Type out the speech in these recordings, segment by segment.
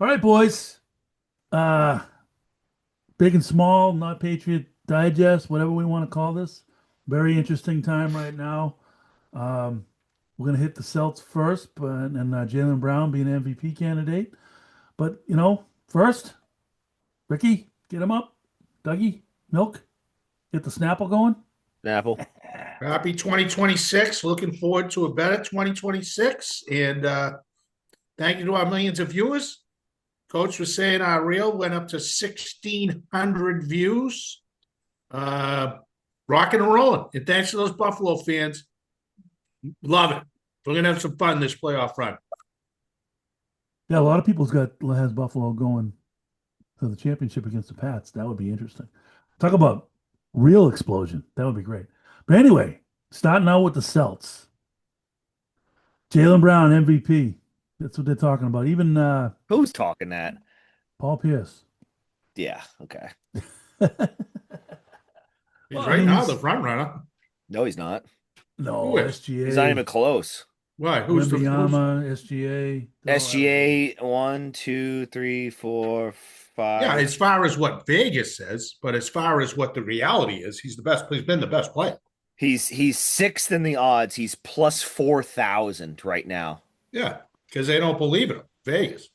All right, boys. Uh, Big and small, not Patriot Digest, whatever we want to call this. Very interesting time right now. Um, we're gonna hit the Celts first, but and Jalen Brown being an MVP candidate. But first, Ricky, get him up. Dougie, Milk, get the Snapple going. Apple. Happy 2026. Looking forward to a better 2026. And thank you to our millions of viewers. Coach was saying our reel went up to 1,600 views. Rocking and rolling. And thanks to those Buffalo fans. Love it. We're going to have some fun this playoff run. Yeah, a lot of people's got has Buffalo going to the championship against the Pats. That would be interesting. Talk about real explosion. That would be great. But anyway, starting out with the Celts. Jalen Brown, MVP. That's what they're talking about. Even Who's talking that? Paul Pierce. Yeah, okay. He's Well, right now the front runner. No, he's not. No, Who is? SGA. He's not even close. Why? Who's the Wembanyama, SGA. SGA 1, 2, 3, 4, 5. Yeah, as far as what Vegas says, but as far as what the reality is, he's the best. He's been the best player. He's sixth in the odds. He's plus 4,000 right now. Yeah, because they don't believe in him, Vegas.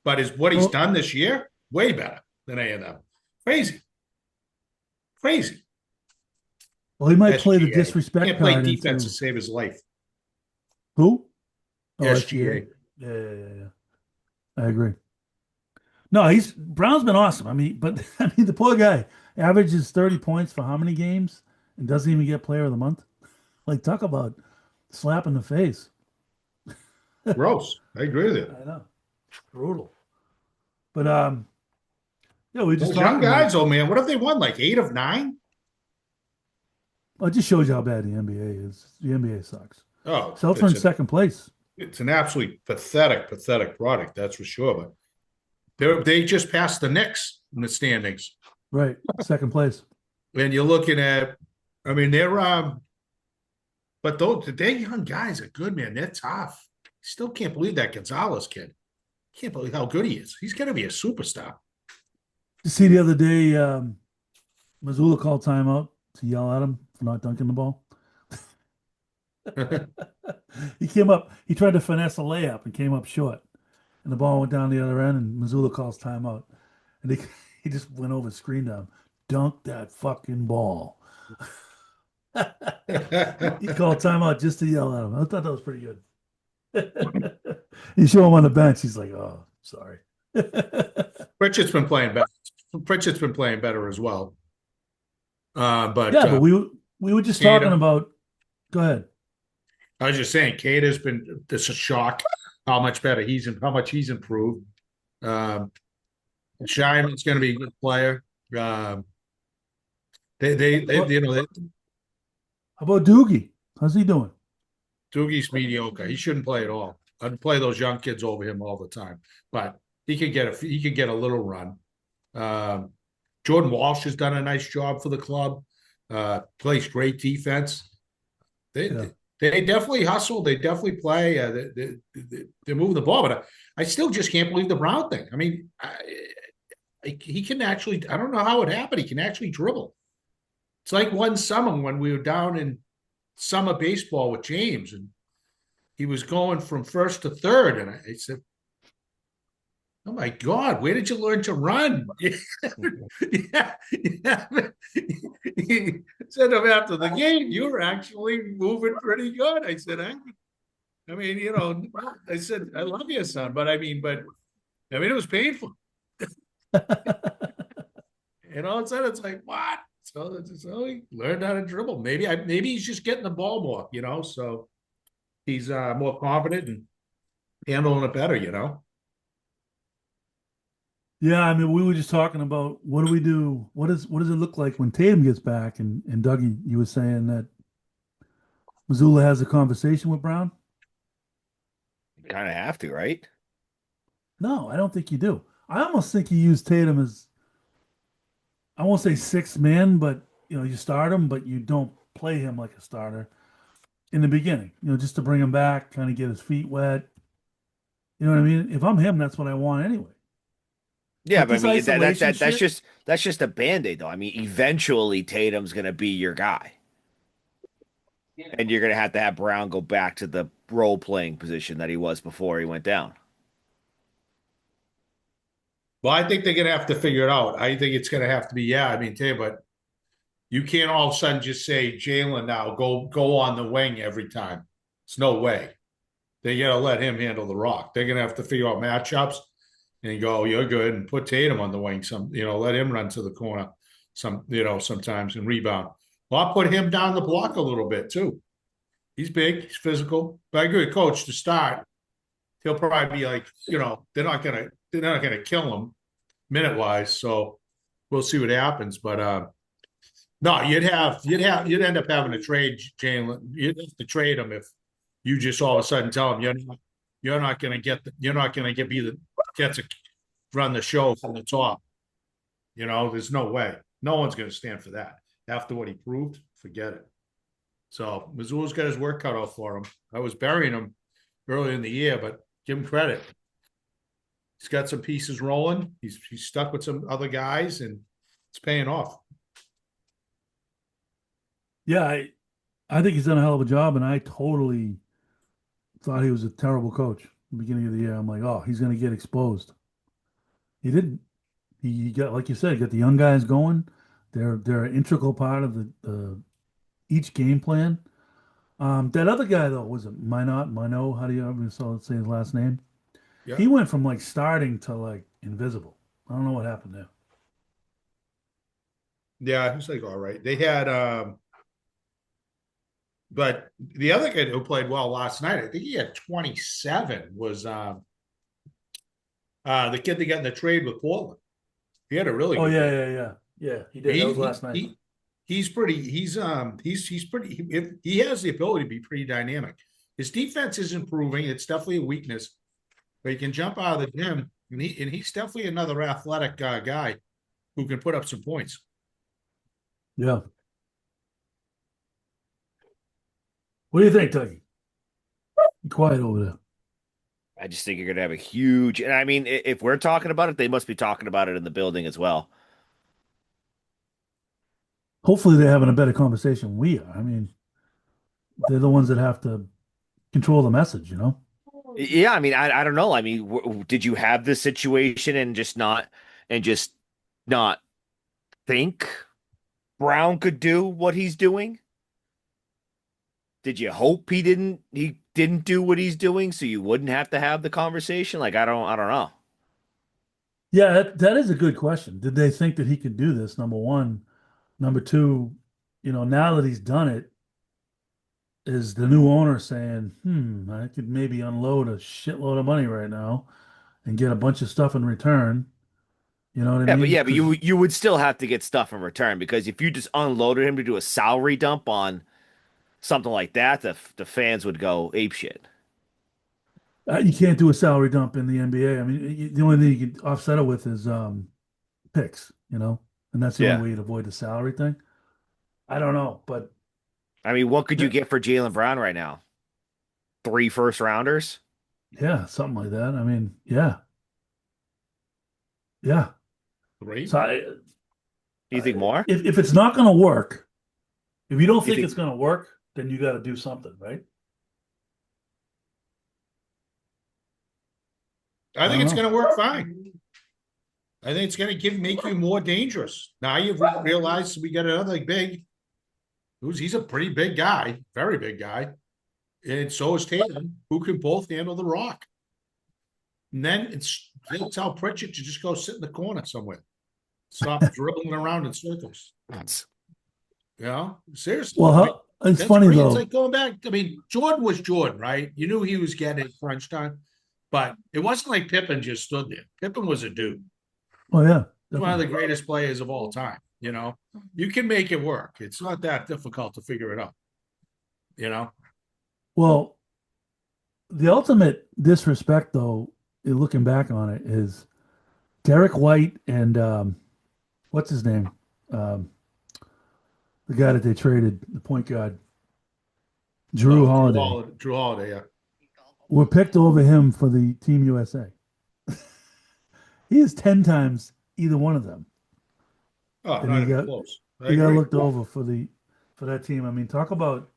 But what he's done this year, way better than A&M. Crazy. Crazy. Well, he might SGA. play the disrespect Can't play card defense into to save his life. who? Oh, SGA. Yeah. I agree. No, Brown's been awesome. I mean, but I mean, the poor guy averages 30 points for how many games and doesn't even get Player of the Month. Like, talk about slap in the face. Gross. I agree with you. I know, brutal. But yeah, we just Those young talking. guys, oh man, what have they won? Like 8 of 9? Well, it just shows you how bad the NBA is. The NBA sucks. Oh, Celtics are in second place. it's an absolutely pathetic product, that's for sure. But they just passed the Knicks in the standings. Right, second place. And you're looking at, I mean, but their young guys are good, man. They're tough. Still can't believe that Gonzalez kid. Can't believe how good he is. He's going to be a superstar. You see the other day, Missoula called timeout to yell at him for not dunking the ball. He came up, he tried to finesse a layup and came up short. And the ball went down the other end, and Missoula calls timeout. And he just went over, screened down. Dunk that fucking ball. He called timeout just to yell at him. I thought that was pretty good. You show him on the bench, he's like, "Oh, sorry." Pritchett's been playing better. Pritchett's been playing better as well. But yeah, but we were just talking about. Go ahead. I was just saying, Cade has been. This is a shock how much better how much he's improved. Shine's going to be a good player. How about Doogie? How's he doing? Doogie's mediocre. He shouldn't play at all. I'd play those young kids over him all the time. But he could get a little run. Jordan Walsh has done a nice job for the club. Plays great defense. They definitely hustle. They definitely play. They're moving the ball. But I still just can't believe the Brown thing. I mean, he can actually. I don't know how it happened. He can actually dribble. It's like one summer when we were down in summer baseball with James, and he was going from first to third, and I said, "Oh my God, where did you learn to run?" yeah. He said after the game, "You were actually moving pretty good." I said, "I mean, I said I love you, son, but I mean, it was painful." And all of a sudden, it's like, what? So he learned how to dribble. Maybe he's just getting the ball more, so he's more confident and handling it better. Yeah, I mean, we were just talking about what do we do? What does it look like when Tatum gets back? And Dougie, you were saying that Missoula has a conversation with Brown. You kind of have to, right? No, I don't think you do. I almost think you use Tatum as, I won't say sixth man, but you start him, but you don't play him like a starter in the beginning. Just to bring him back, kind of get his feet wet. You know what I mean? If I'm him, that's what I want anyway. Yeah, But but I this mean isolation that's shit, just a band-aid though. I mean, eventually Tatum's gonna be your guy. And you're gonna have to have Brown go back to the role playing position that he was before he went down. Well, I think they're gonna have to figure it out. I think it's gonna have to be, yeah, I mean, tell you, but you can't all of a sudden just say Jalen now go on the wing every time. It's no way. They gotta let him handle the rock. They're gonna have to figure out matchups and go, you're good, and put Tatum on the wing. Let him run to the corner sometimes and rebound. Well, I'll put him down the block a little bit too. He's big, he's physical. But I agree with Coach to start. He'll probably be like, they're not gonna kill him minute wise. So we'll see what happens. But no, you'd end up having to trade Jalen. You'd have to trade him if you just all of a sudden tell him you're not going to get to run the show from the top. There's no way. No one's going to stand for that. After what he proved, forget it. So Missoula's got his work cut out for him. I was burying him early in the year, but give him credit. He's got some pieces rolling. He's stuck with some other guys, and it's paying off. yeah, I think he's done a hell of a job, and I totally thought he was a terrible coach at the beginning of the year. I'm like, oh, he's going to get exposed. He didn't. He got, like you said, got the young guys going. They're an integral part of the each game plan. That other guy though was it Mino? How do you ever say his last name? Yeah. He went from like starting to like invisible. I don't know what happened there. Yeah, he's like all right. They had but the other kid who played well last night, I think he had 27, was the kid that got in the trade with Portland. He had a really Oh good yeah, game. yeah, yeah, yeah. He did. That was last night. He's pretty. He's pretty. He has the ability to be pretty dynamic. His defense is improving. It's definitely a weakness, but he can jump out of the gym, and he's definitely another athletic guy who can put up some points. Yeah. What do you think, Dougie? Be quiet over there. I just think you're gonna have a huge, and I mean, if we're talking about it, they must be talking about it in the building as well. Hopefully, they're having a better conversation we are. I mean, they're the ones that have to control the message, you know? Yeah, I mean, I don't know. I mean, did you have this situation and just not think Brown could do what he's doing? Did you hope he didn't do what he's doing so you wouldn't have to have the conversation? Like I don't know. Yeah, that is a good question. Did they think that he could do this? Number one. Number two, now that he's done it, is the new owner saying, I could maybe unload a shitload of money right now and get a bunch of stuff in return. You know what I mean? Yeah, but you Because you would still have to get stuff in return because if you just unloaded him to do a salary dump on something like that, the fans would go ape shit. you can't do a salary dump in the NBA. I mean, the only thing you can offset it with is picks, and that's the only Yeah. way you'd avoid the salary thing. I don't know, but I mean, what could you get for Jalen Brown right now? Three first rounders? yeah, something like that. I mean, yeah, yeah. Great. So Do you think more? if it's not going to work, if you don't You think think it's going to work, then you got to do something, right? I I think don't it's know. going to work fine. I think it's going to make you more dangerous. Now you've realized we got another big. He's a pretty big guy, very big guy, and so is Tatum, who can both handle the rock. And then they'll tell Pritchett to just go sit in the corner somewhere, stop drilling around in circles. Seriously. Well, I mean, it's that's funny great. It's like though. going back. I mean, Jordan was Jordan, right? You knew he was getting crunch time, but it wasn't like Pippen just stood there. Pippen was a dude. Oh yeah, He's one of the definitely. greatest players of all time. You can make it work. It's not that difficult to figure it out. You know, Well, the ultimate disrespect though, looking back on it, is Derek White and what's his name, um, the guy that they traded, the point guard, Drew oh, Drew Holiday, Holiday, Drew Holiday, yeah. were picked over him for the Team USA. He is 10 times either one of them. Oh, And not he even got close. I he got agree. looked over for that team. I mean, talk about,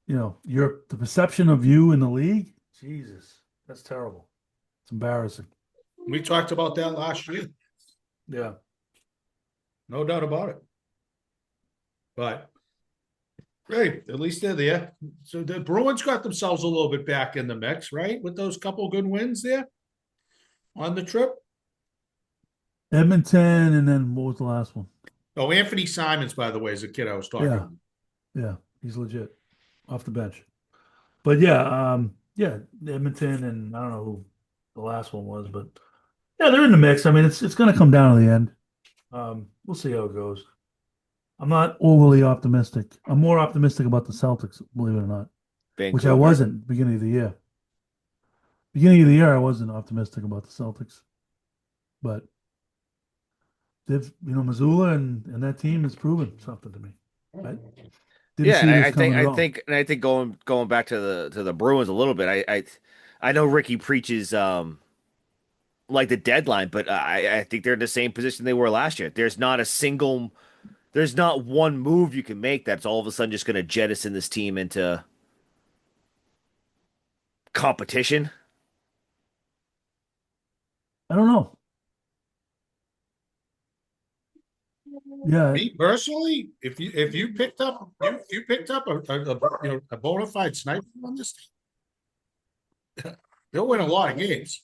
the perception of you in the league. Jesus, that's terrible. It's embarrassing. We talked about that last year. Yeah. No doubt about it. But hey, at least they're there. So the Bruins got themselves a little bit back in the mix, right? With those couple good wins there on the trip. Edmonton, and then what was the last one? Oh, Anthony Simons, by the way, is a kid I was talking Yeah, about. yeah, he's legit off the bench. But yeah, Edmonton, and I don't know who the last one was, but yeah, they're in the mix. I mean, it's going to come down to the end. We'll see how it goes. I'm not overly optimistic. I'm more optimistic about the Celtics, believe it or not, which I Vancouver. wasn't beginning of the year. Beginning of the year, I wasn't optimistic about the Celtics, but Missoula and that team has proven something to me. I didn't Yeah, and see I, this I think coming at I all. think and I think going back to the Bruins a little bit. I know Ricky preaches like the deadline, but I think they're in the same position they were last year. There's not one move you can make that's all of a sudden just going to jettison this team into competition. I don't know. Yeah, Me personally, if you picked up a bona fide sniper on this team, they'll win a lot of games.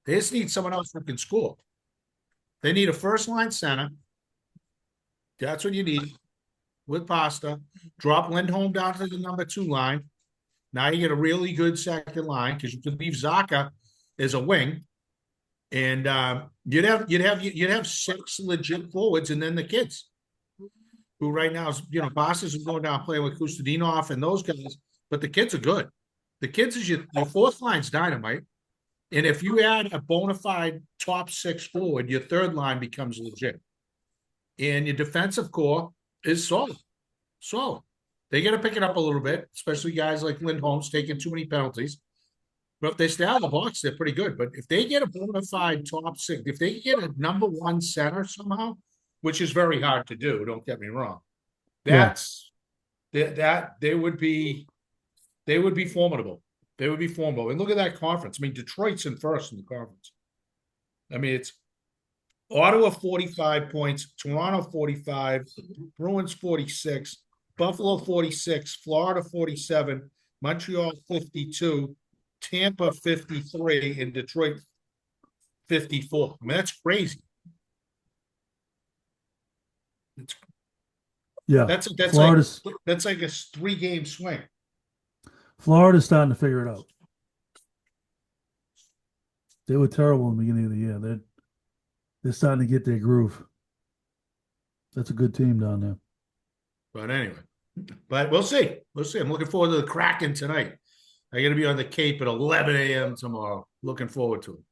They just need someone else who can score. They need a first line center. That's what you need with Pasta. Drop Lindholm down to the number 2 line. Now you get a really good second line because you could leave Zaka as a wing, and you'd have 6 legit forwards, and then the kids who right now is Pasta's going down playing with Kustadinov and those guys, but the kids are good. The kids is your fourth line's dynamite, and if you add a bona fide top 6 forward, your third line becomes legit, and your defensive core is solid. Solid. They got to pick it up a little bit, especially guys like Lindholm's taking too many penalties. But if they stay out of the box, they're pretty good. But if they get a bona fide top 6, if they get a number 1 center somehow, which is very hard to do, don't get me wrong, yeah. that's that they would be formidable. They would be formidable. And look at that conference. I mean, Detroit's in first in the conference. I mean, it's Ottawa 45 points, Toronto 45, Bruins 46, Buffalo 46, Florida 47, Montreal 52, Tampa 53, and Detroit 54. I mean, that's crazy. It's, Yeah. that's like Florida's that's like a 3-game swing. Florida's starting to figure it out. They were terrible in the beginning of the year. They're starting to get their groove. That's a good team down there. But anyway, but we'll see. We'll see. I'm looking forward to the Kraken tonight. I got to be on the Cape at 11 a.m. tomorrow. Looking forward to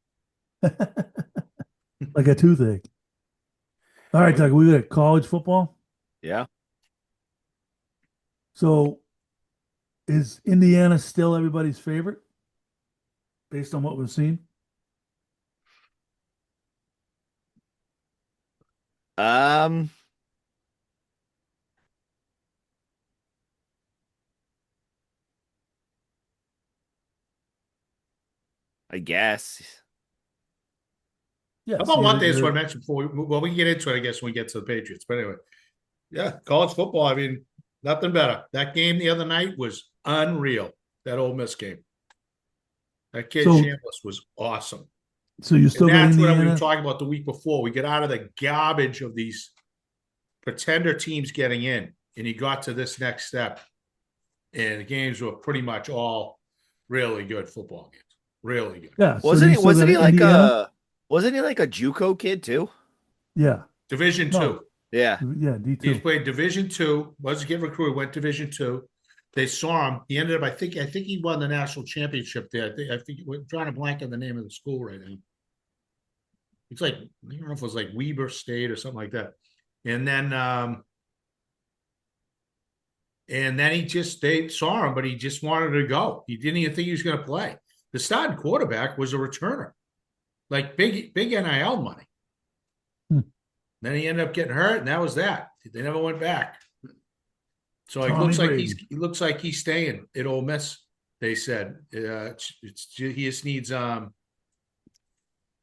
Like a toothache. All right, Doug, we got college football. Yeah. So is Indiana still everybody's favorite based on what we've seen? Um, I guess. How Yes. about You're, one thing I just you're want to mention before we can get into it, I guess, when we get to the Patriots. But anyway, yeah, college football. I mean, nothing better. That game the other night was unreal. That Ole Miss game. That kid so Chambliss was awesome. so you And still got that's what we were Indiana? talking about the week before. We get out of the garbage of these pretender teams getting in, and you got to this next step. And the games were pretty much all really good football games. Really good. Yeah. So do Wasn't you he still wasn't got he like Indiana? a JUCO kid too? Yeah. Division No. two. Yeah. Yeah, He's D2. played Division two. Wasn't getting recruited. Went Division two. They saw him. He ended up. I think he won the national championship there. I think we're trying to blank on the name of the school right now. It's like I don't know if it was like Weber State or something like that. And then they saw him, but he just wanted to go. He didn't even think he was going to play. The starting quarterback was a returner. like big NIL money. Hmm. Then he ended up getting hurt, and that was that. They never went back. So it Tommy looks like he's Brady. he looks like he's staying at Ole Miss. They said he just needs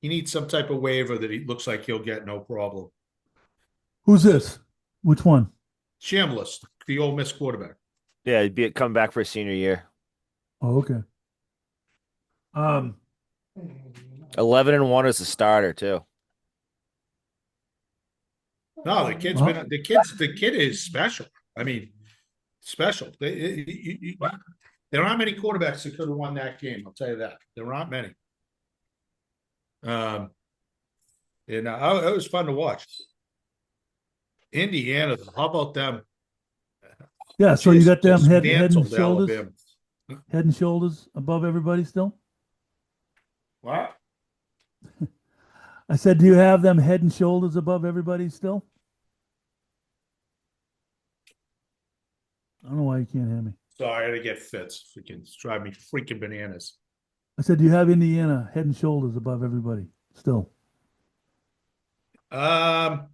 he needs some type of waiver that he looks like he'll get no problem. Who's this? Which one? Shamliss, the Ole Miss quarterback. Yeah, he'd be coming back for his senior year. Oh, okay. Um, 11-1 as a starter too. No, the kid's well, been the kid is special. I mean, special. There aren't many quarterbacks that could have won that game. I'll tell you that. There aren't many. Um, and it was fun to watch. Indiana, how about them? yeah. So you got them Just Alabama. head and shoulders above everybody still. What? I said, do you have them head and shoulders above everybody still? I don't know why you can't hear me. Sorry, I gotta get fits. Freaking drive me freaking bananas. I said, do you have Indiana head and shoulders above everybody still? Um,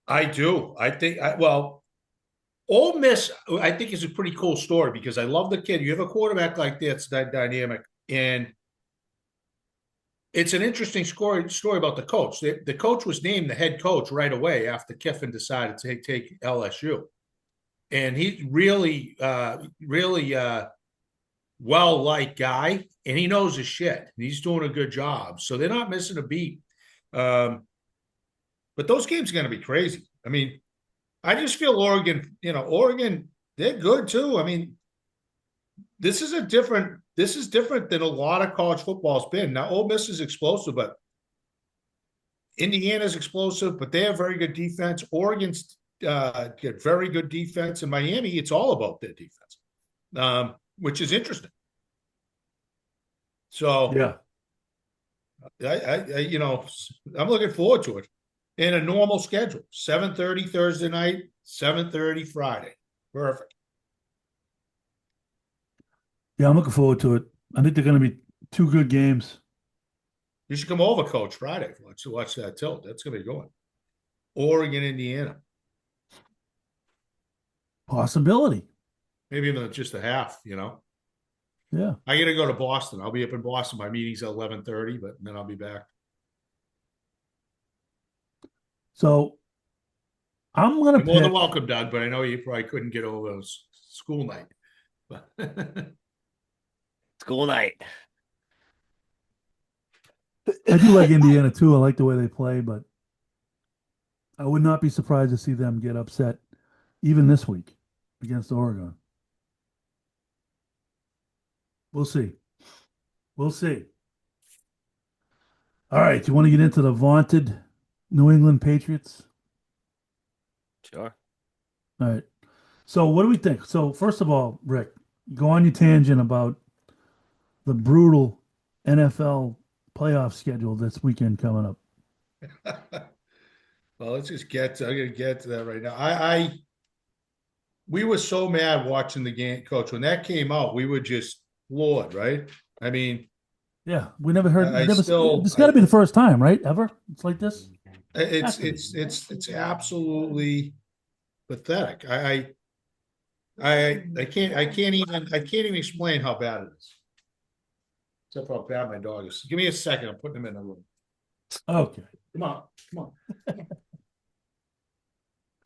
I do. Well, Ole Miss, I think is a pretty cool story because I love the kid. You have a quarterback like this, that dynamic, and it's an interesting story about the coach. The coach was named the head coach right away after Kiffin decided to take LSU, and he's really well liked guy, and he knows his shit. He's doing a good job, so they're not missing a beat. But those games are going to be crazy. I mean, I just feel Oregon, they're good too. I mean, this is different than a lot of college football's been. Now, Ole Miss is explosive, but Indiana's explosive, but they have very good defense. Oregon's get very good defense. In Miami, it's all about their defense, which is interesting. So, Yeah. I'm looking forward to it. In a normal schedule, 7:30 Thursday night, 7:30 Friday. Perfect. Yeah, I'm looking forward to it. I think they're going to be two good games. You should come over, Coach, Friday. Watch that tilt. That's going to be going. Oregon, Indiana. Possibility. Maybe even just a half, Yeah. I got to go to Boston. I'll be up in Boston. My meeting's at 11:30, but then I'll be back. So I'm going You're to more than pick. welcome, Doug, but I know you probably couldn't get over school night. School night. I do like Indiana too. I like the way they play, but I would not be surprised to see them get upset even this week against Oregon. We'll see. We'll see. All right. You want to get into the vaunted New England Patriots? Sure. All right. So, what do we think? So, first of all, Rick, go on your tangent about the brutal NFL playoff schedule this weekend coming up. Well, I'm gonna get to that right now. We were so mad watching the game, Coach. When that came out, we were just floored, right? I mean, Yeah, we never heard. I Never. still, This got to be the first time, right? Ever? It's like this. it's Has to be. it's absolutely pathetic. I can't even explain how bad it is. Except for how bad my dog is. Give me a second. I'm putting him in the room. Okay. Come on, come on.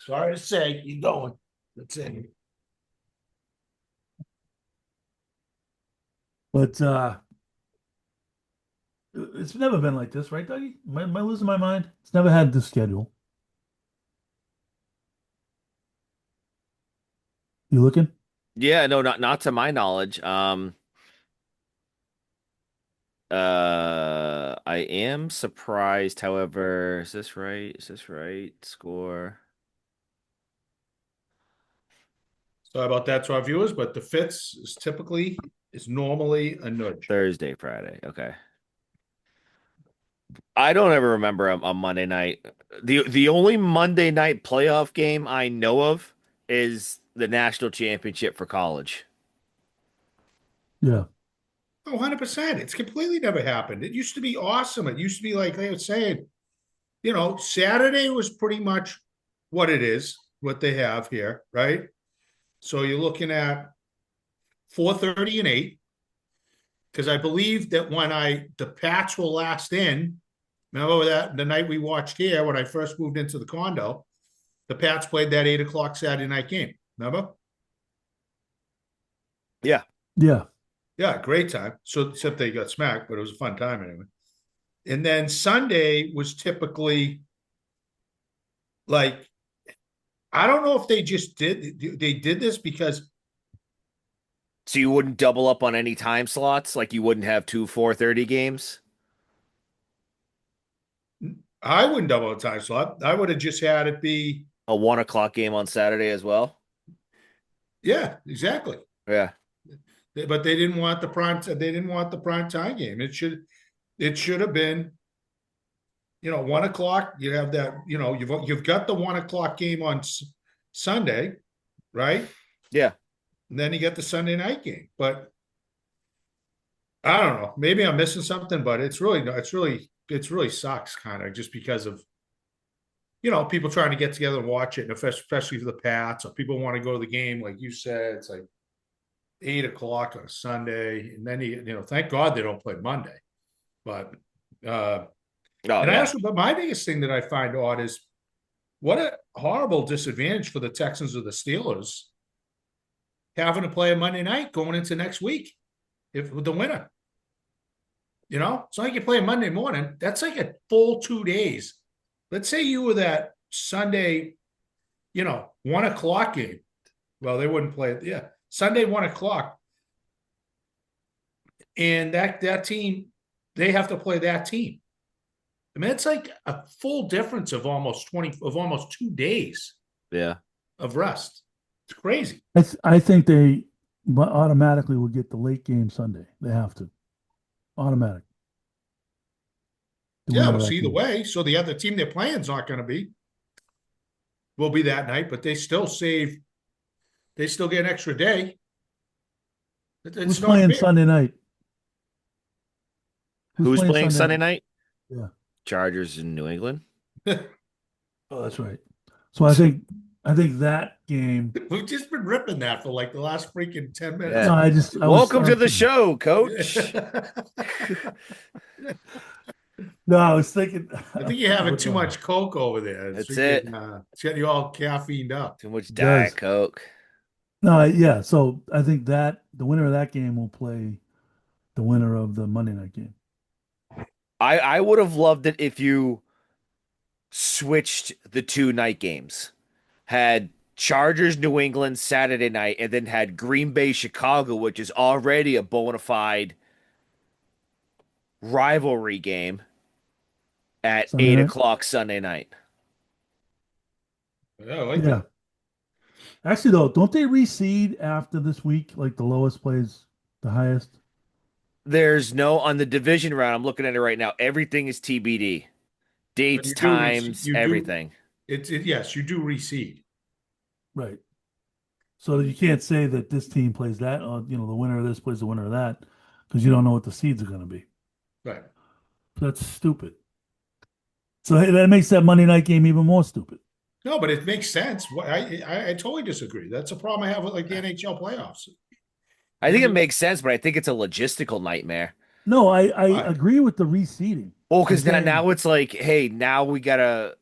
Sorry to say, you going. That's it. But it's never been like this, right, Dougie? Am I losing my mind? It's never had this schedule. You looking? Yeah, no, not to my knowledge. I am surprised, however, is this right? Is this right? Score Sorry about that to our viewers, but the fits is normally a nudge. Thursday, Friday. Okay. I don't ever remember a Monday night. The only Monday night playoff game I know of is the national championship for college. Yeah. Oh, 100%. It's completely never happened. It used to be awesome. It used to be like they were saying, Saturday was pretty much what it is, what they have here, right? So you're looking at 4:30 and 8. Because I believe that when the Pats were last in, remember that the night we watched here when I first moved into the condo, the Pats played that 8 o'clock Saturday night game. Remember? Yeah. Yeah. Yeah, great time. So except they got smacked, but it was a fun time anyway. And then Sunday was typically like, I don't know if they did this because So you wouldn't double up on any time slots, like you wouldn't have two 4:30 games. I wouldn't double the time slot. I would have just had it be, A 1 o'clock game on Saturday as well. yeah, exactly. Yeah. But they didn't want the prime. They didn't want the prime time game. It should have been, 1 o'clock. You have that. You've got the 1 o'clock game on Sunday, right? Yeah. And then you get the Sunday night game. But I don't know. Maybe I'm missing something, but it's really sucks, kind of, just because of people trying to get together and watch it, and especially for the Pats, or people want to go to the game, like you said. It's like 8 o'clock on a Sunday, and then thank God they don't play Monday. But Oh, and I yeah. also, but my biggest thing that I find odd is what a horrible disadvantage for the Texans or the Steelers having to play a Monday night going into next week if with the winner. It's not like you play a Monday morning. That's like a full 2 days. Let's say you were that Sunday, 1 o'clock game. Well, they wouldn't play it. Yeah, Sunday 1 o'clock, and that team, they have to play that team. I mean, it's like a full difference of almost 2 days Yeah. of rest. It's crazy. I think they automatically will get the late game Sunday. They have to. Automatic. The Yeah, winner we'll of that see either game. way. So the other team they're playing is not going to will be that night, but they still get an extra day. Who's It's not playing fair. Sunday night? Who's playing Sunday Sunday night? night? Yeah. Chargers in New England. Oh, that's right. So I think that game. We've just been ripping that for like the last freaking 10 minutes. No, Yeah. I was Welcome to the show, coach. No, I was thinking. I think you're having What's too going on? much Coke over there. That's it. It's getting you all caffeined up. Too much It Diet does. Coke. No, yeah. So I think that the winner of that game will play the winner of the Monday night game. I would have loved it if you switched the two night games. Had Chargers New England Saturday night and then had Green Bay Chicago, which is already a bona fide rivalry game at Sunday 8 night. o'clock Sunday night. Yeah, I like Yeah. that. Actually, though, don't they reseed after this week? Like the lowest plays the highest. There's no on the division round. I'm looking at it right now. Everything is TBD. But Dates, you do times, everything. yes, you do reseed. Right. So you can't say that this team plays that, or the winner of this plays the winner of that, because you don't know what the seeds are going to be. Right. So that's stupid. So that makes that Monday night game even more stupid. No, but it makes sense. I totally disagree. That's a problem I have with like the NHL playoffs. I think it makes sense, but I think it's a logistical nightmare. No, I Right. agree with the reseeding. Well, I'm because saying- now it's like, hey, now we gotta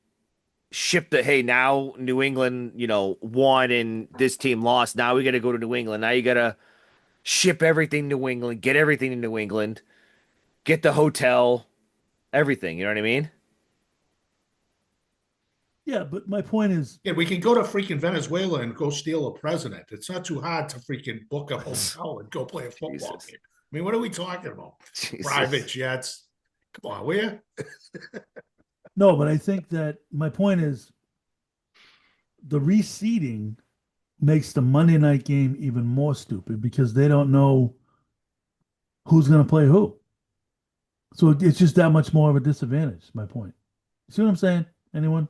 ship hey, now New England, won and this team lost. Now we gotta go to New England. Now you gotta ship everything to New England, get everything to New England, get the hotel, everything. You know what I mean? Yeah, but my point is, Yeah, we can go to freaking Venezuela and go steal a president. It's not too hard to freaking book a hotel and go play a football Jesus. game. I mean, what are we talking about? Jesus. Private jets. Come on, will you? no, but I think that my point is the reseeding makes the Monday night game even more stupid because they don't know who's going to play who. So it's just that much more of a disadvantage. My point. See what I'm saying? Anyone?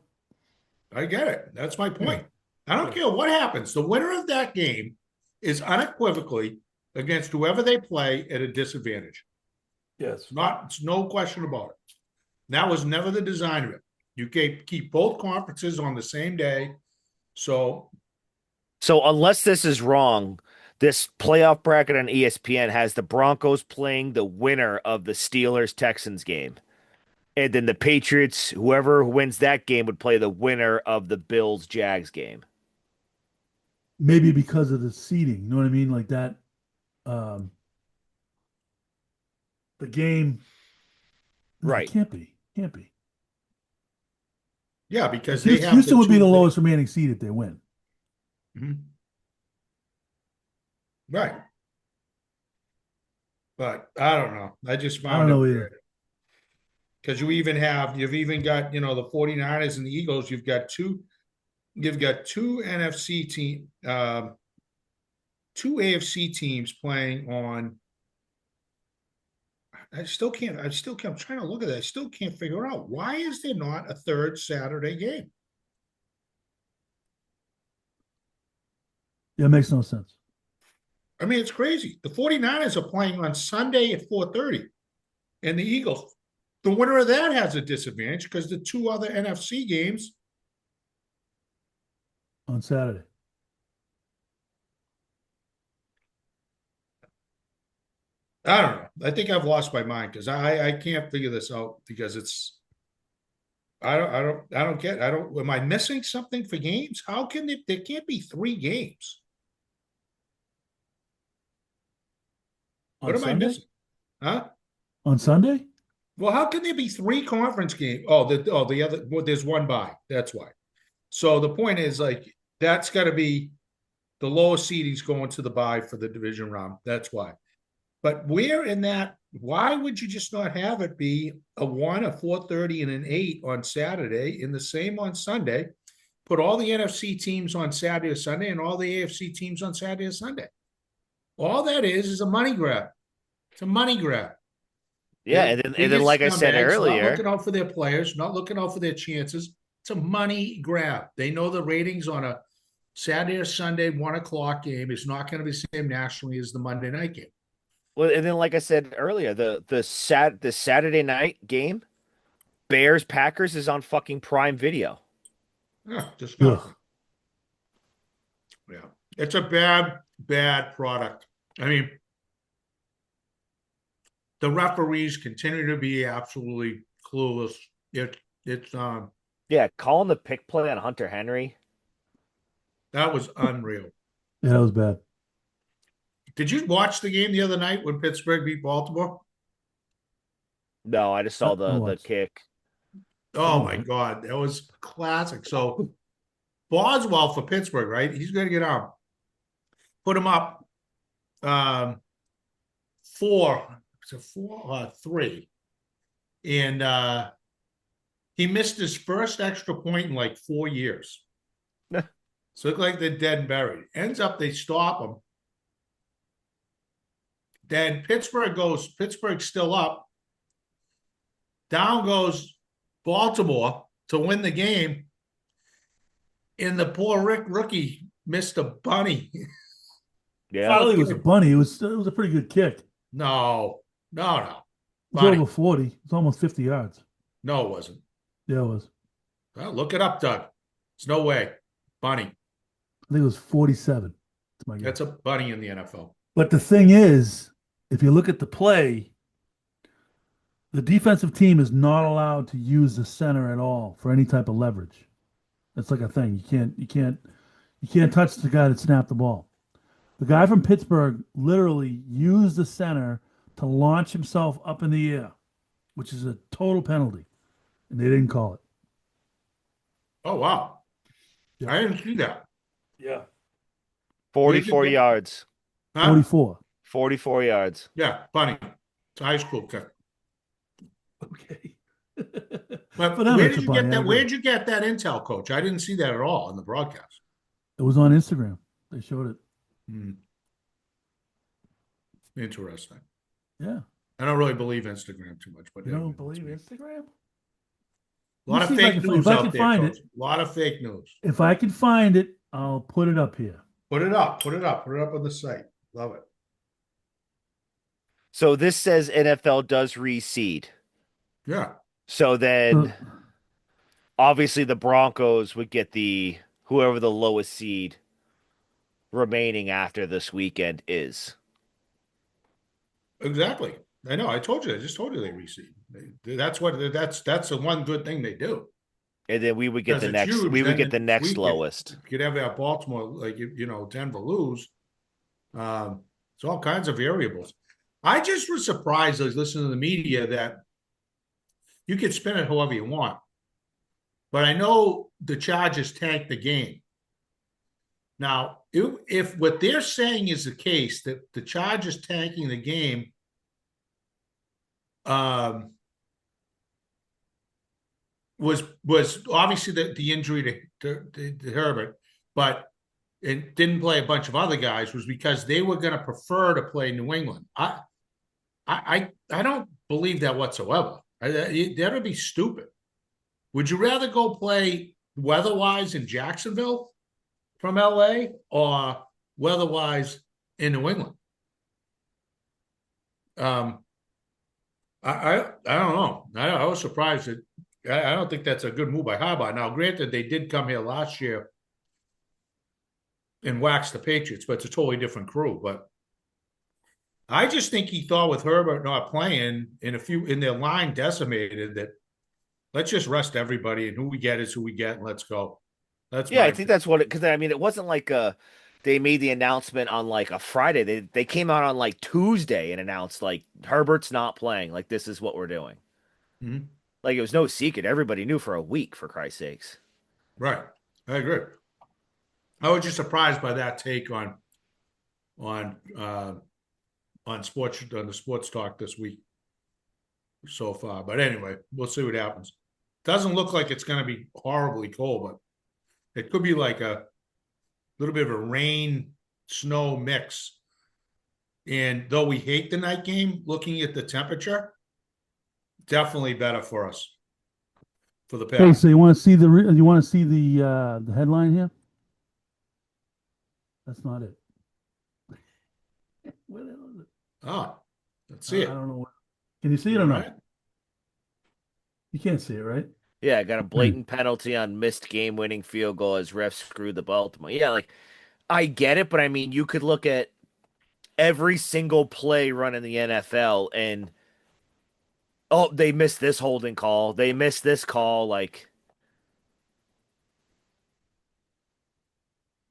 I get it. That's my point. I don't care what happens. The winner of that game is unequivocally against whoever they play at a disadvantage. Yes. It's no question about it. That was never the design of it. You keep both conferences on the same day. So unless this is wrong, this playoff bracket on ESPN has the Broncos playing the winner of the Steelers Texans game. And then the Patriots, whoever wins that game, would play the winner of the Bills Jags game. Maybe because of the seating, you know what I mean? Like that, um, the game. No, it Right. can't be. Can't be. yeah, because they Houston, have Houston the would be two. the lowest remaining seed if they win. Mhm. Right. But I don't know. I just I don't found it know weird. either. Because you've even got, the 49ers and the Eagles, you've got two NFC team, two AFC teams playing on. I'm trying to look at that. I still can't figure out why is there not a third Saturday game? Yeah, it makes no sense. I mean, it's crazy. The 49ers are playing on Sunday at 4:30, and the Eagles, the winner of that has a disadvantage because the two other NFC games. On Saturday. I don't know. I think I've lost my mind because I can't figure this out because it's I don't get am I missing something for games? How can there can't be three games? What On am I Sunday? missing? Huh? On Sunday? Well, how can there be three conference games? The other there's one bye. That's why. So the point is like that's got to be the lowest seedings going to the bye for the division round. That's why. But where in that? Why would you just not have it be a 1, a 4:30, and an 8 on Saturday, and the same on Sunday? Put all the NFC teams on Saturday or Sunday, and all the AFC teams on Saturday or Sunday. All that is a money grab. It's a money grab. Yeah, and then like I said Not earlier, looking out for their players, not looking out for their chances. It's a money grab. They know the ratings on a Saturday or Sunday 1 o'clock game is not going to be the same nationally as the Monday night game. well, and then like I said earlier, the Saturday night game, Bears Packers is on fucking Prime Video. Yeah, just Ugh. nothing. Yeah, it's a bad product. I mean, the referees continue to be absolutely clueless. It's Yeah, calling the pick play on Hunter Henry. that was unreal. Yeah, that was bad. Did you watch the game the other night when Pittsburgh beat Baltimore? No, I just saw the watched. kick. Oh my God, that was classic. So Boswell for Pittsburgh, right? He's going to get on. Put him up 3. And he missed his first extra point in like 4 years. So it looked like they're dead and buried. Ends up they stop him. Then Pittsburgh's still up. Down goes Baltimore to win the game. And the poor rookie missed a bunny. Yeah. I don't think it was a bunny. It was a pretty good kick. No. It was Bunny. over 40. It's almost 50 yards. No, it wasn't. Yeah, it was. Well, look it up, Doug. There's no way. Bunny. I think it was 47. That's my guess. That's a bunny in the NFL. But the thing is, if you look at the play, the defensive team is not allowed to use the center at all for any type of leverage. That's like a thing. You can't touch the guy that snapped the ball. The guy from Pittsburgh literally used the center to launch himself up in the air, which is a total penalty, and they didn't call it. Oh, wow. Yeah. I didn't see that. Yeah. 44 yards. Huh? 44. 44 yards. Yeah, bunny. It's a high school kick. Okay. But For them, where it's did a you get bunny, I that? agree. Where'd you get that intel, Coach? I didn't see that at all in the broadcast. It was on Instagram. They showed it. Interesting. Yeah. I don't really believe Instagram too much, but You don't believe Instagram? a lot Let of me see fake if I can- news if I out can there, find Coach. it. A lot of fake news. If I can find it, I'll put it up here. Put it up. Put it up. Put it up on the site. Love it. So this says NFL does reseed. Yeah, So So, then obviously the Broncos would get the whoever the lowest seed remaining after this weekend is. exactly. I know. I told you. I just told you they reseed. That's the one good thing they do And then we would get because the it's next huge. we would Then get the the next next week, if lowest. you could have Baltimore, like Denver lose. It's all kinds of variables. I just was surprised as listening to the media that you could spin it however you want. But I know the Chargers tanked the game. Now, if what they're saying is the case, that the Chargers tanking the game, um, was obviously the injury to Herbert, but it didn't play a bunch of other guys was because they were going to prefer to play New England. I don't believe that whatsoever. That would be stupid. Would you rather go play weather-wise in Jacksonville from LA or weather-wise in New England? Um, I don't know. I was surprised that I don't think that's a good move by Harbaugh. Now, granted, they did come here last year and wax the Patriots, but it's a totally different crew. But I just think he thought with Herbert not playing in their line decimated that let's just rest everybody and who we get is who we get and let's go. That's Yeah, I my think that's what it because I mean it wasn't like they made the announcement on like a Friday. They came out on like Tuesday and announced like Herbert's not playing. Like this is what we're doing. Mhm. Like it was no secret. Everybody knew for a week, for Christ's sakes. Right. I agree. I was just surprised by that take on sports on the sports talk this week so far. But anyway, we'll see what happens. Doesn't look like it's going to be horribly cold, but it could be like a little bit of a rain snow mix. And though we hate the night game, looking at the temperature, definitely better for us for the hey, pack. so you want to see the headline here? That's not it. Where the hell is it? Ah, let's see I it. don't know. Can you see it You or all no? right? You can't see it, right? Yeah, got a Hmm. blatant penalty on missed game-winning field goal as refs screwed the Baltimore. Yeah, like I get it, but I mean you could look at every single play run in the NFL and oh, they missed this holding call. They missed this call. Like,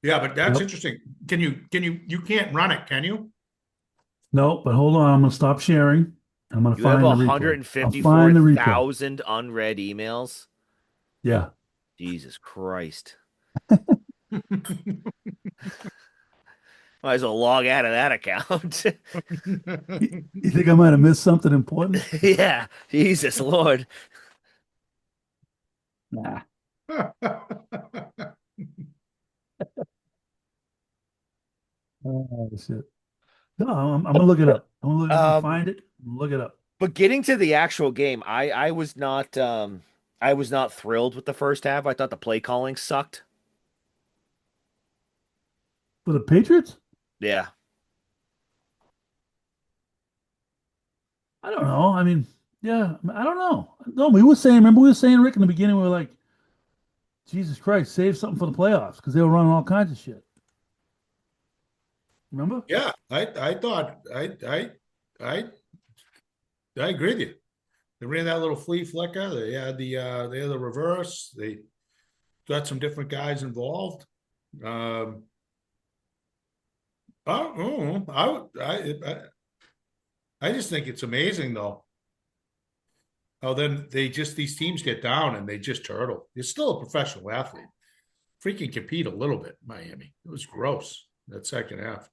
Yeah, but that's Yep. interesting. You can't run it, can you? No, but hold on. I'm gonna stop sharing. I'm gonna you have find the replay. I'll find the replay. 154,000 unread emails. Yeah. Jesus Christ. Might as well log out of that account. You think I might have missed something important? Yeah, Jesus Lord. Nah. Oh shit. No, I'm gonna look it up. I'm gonna Um, find it. Look it up. but getting to the actual game, I was not thrilled with the first half. I thought the play calling sucked. For the Patriots? Yeah. I don't know. I mean, yeah, I don't know. No, we were saying. Remember, we were saying, Rick, in the beginning, we were like, Jesus Christ, save something for the playoffs because they were running all kinds of shit. Remember? Yeah, I thought I I agree with you. They ran that little flea flicker. They had the reverse. They got some different guys involved. Um, I just think it's amazing though. How then these teams get down and they just turtle. You're still a professional athlete. Freaking compete a little bit, Miami. It was gross that second half.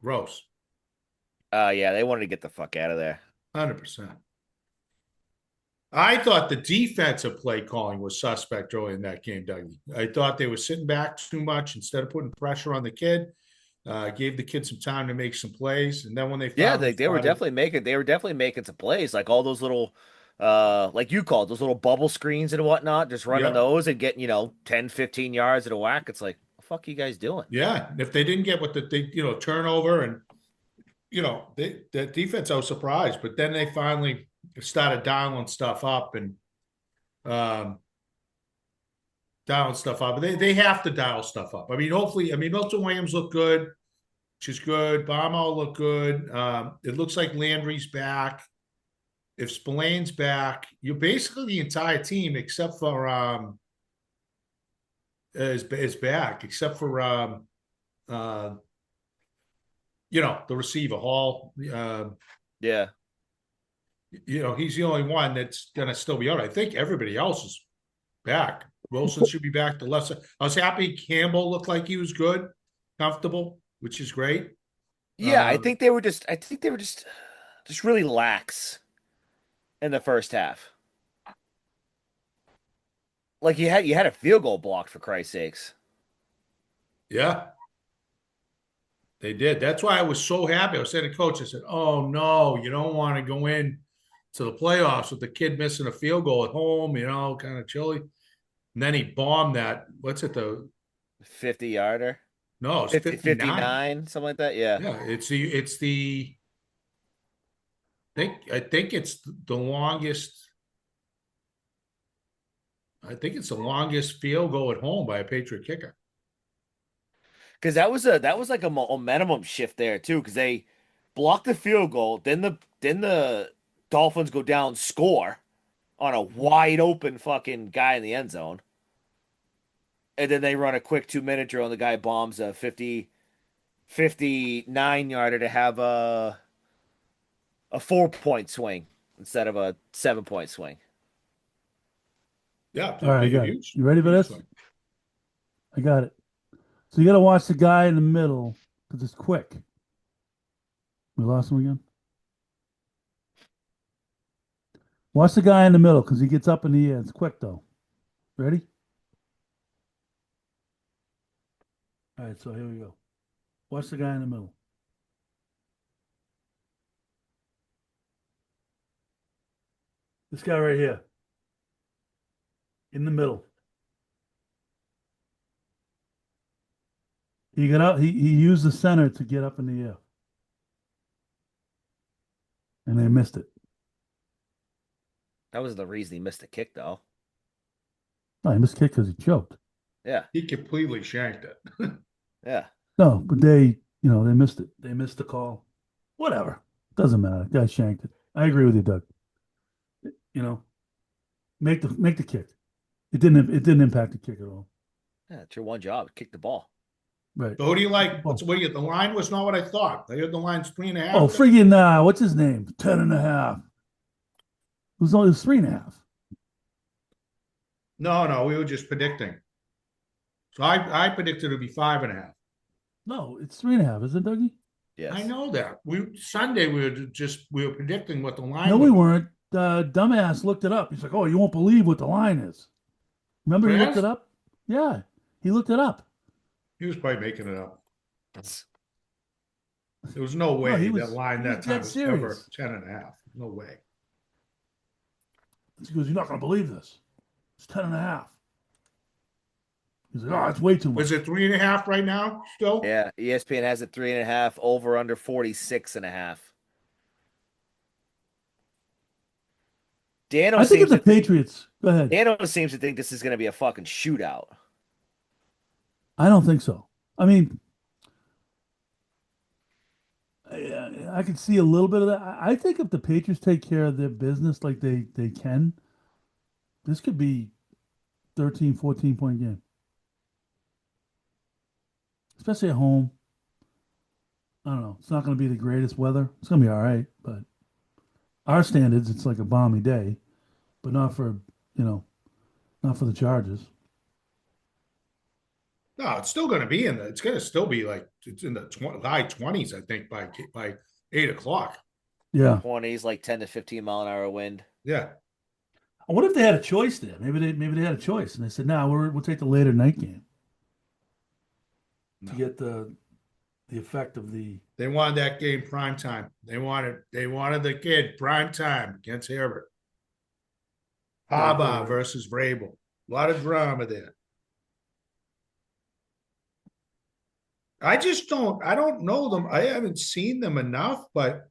Gross, Yeah, they wanted to get the fuck out of there. 100%. I thought the defensive play calling was suspect early in that game, Dougie. I thought they were sitting back too much instead of putting pressure on the kid. Gave the kid some time to make some plays, and then when they Yeah, finally they were definitely making some plays, like all those little like you called those little bubble screens and whatnot, just running yep, those and getting, 10, 15 yards at a whack. It's like, what the fuck are you guys doing? yeah. If they didn't get what turnover and the defense, I was surprised, but then they finally started dialing stuff up and um, dialing stuff up. They have to dial stuff up. I mean, hopefully, Milton Williams looked good, which is good. Bomo looked good. It looks like Landry's back. If Spillane's back, you're basically the entire team except for is back, except for the receiver Hall. Yeah. He's the only one that's gonna still be out. I think everybody else is back. Wilson should be back to lesser. I was happy Campbell looked like he was good, comfortable, which is great. Yeah, I think they were just really lax in the first half. Like you had a field goal blocked for Christ's sakes. Yeah, they did. That's why I was so happy. I was saying to coach, I said, "Oh no, you don't want to go in to the playoffs with the kid missing a field goal at home, kind of chilly." And then he bombed that. What's it, the 50 yarder. no, it's 50, 59. 59, something like that. Yeah. Yeah, it's the I think it's the longest. I think it's the longest field goal at home by a Patriot kicker. Because that was like a momentum shift there too. Because they blocked the field goal, then the Dolphins go down, score on a wide open fucking guy in the end zone, and then they run a quick 2-minute drill, and the guy bombs a 59 yarder to have a 4-point swing instead of a 7-point swing. Yeah, All right, I got it. huge. You ready for this? Swing. I got it. So you got to watch the guy in the middle because it's quick. We lost him again. Watch the guy in the middle because he gets up in the air. It's quick though. Ready? All right, so here we go. Watch the guy in the middle. This guy right here. In the middle. He got up, he used the center to get up in the air. And they missed it. That was the reason he missed the kick, though. No, he missed kick because he choked. Yeah, He completely shanked it. yeah. No, but they missed it. They missed the call. Whatever. Doesn't matter. Guy shanked it. I agree with you, Doug. You know, make the kick. It didn't impact the kick at all. Yeah, it's your one job. Kick the ball. Right. So who do you like? The line was not what I thought. I heard the line's 3.5. Oh, friggin' what's his name? 10.5. It was 3.5. No, we were just predicting. So I predicted it would be 5.5. No, it's 3.5, isn't it, Dougie? Yes. I know that. Sunday we were predicting what the line No, was. we weren't. Dumbass looked it up. He's like, "Oh, you won't believe what the line is." Remember, he looked it up. Yeah, he looked it up. He was probably making it up. There was no way that line that time was ever 10.5. No way. He goes, "You're not going to believe this. It's 10.5." He's like, "Oh, it's way too much." Was it 3.5 right now still? Yeah, ESPN has it 3.5, over under 46.5. I think it's the Patriots. Go ahead. Dano seems to think this is going to be a fucking shootout. I don't think so. I mean, I could see a little bit of that. I think if the Patriots take care of their business like they can, this could be 13, 14-point game. Especially at home. I don't know. It's not going to be the greatest weather. It's going to be all right, but our standards, it's like a balmy day, but not for the Chargers. No, it's still going to be it's going to still be like it's in the high 20s, I think, by 8 o'clock. Yeah. 20s, like 10 to 15 mile an hour wind. Yeah. I wonder if they had a choice there. Maybe they had a choice, and they said, "No, we'll take the later night game to get the effect of the." They wanted that game prime time. They wanted the kid prime time against Herbert. Harbaugh versus Vrabel. A lot of drama there. I don't know them. I haven't seen them enough, but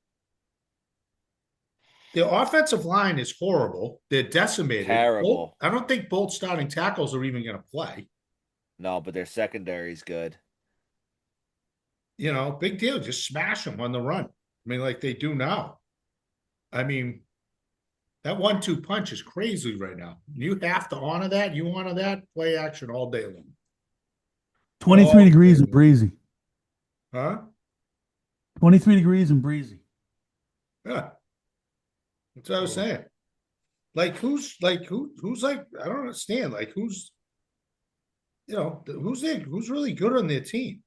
the offensive line is horrible. They're decimated. Terrible. I don't think both starting tackles are even going to play. No, but their secondary is good. You know, big deal. Just smash them on the run. I mean, like they do now. I mean, that 1-2 punch is crazy right now. You have to honor that. You honor that play action all day long. 23 All day degrees and long. breezy. Huh? 23 degrees and breezy. Yeah. That's what I was saying. Like who's like who's like I don't understand. Like who's who's there who's really good on their team?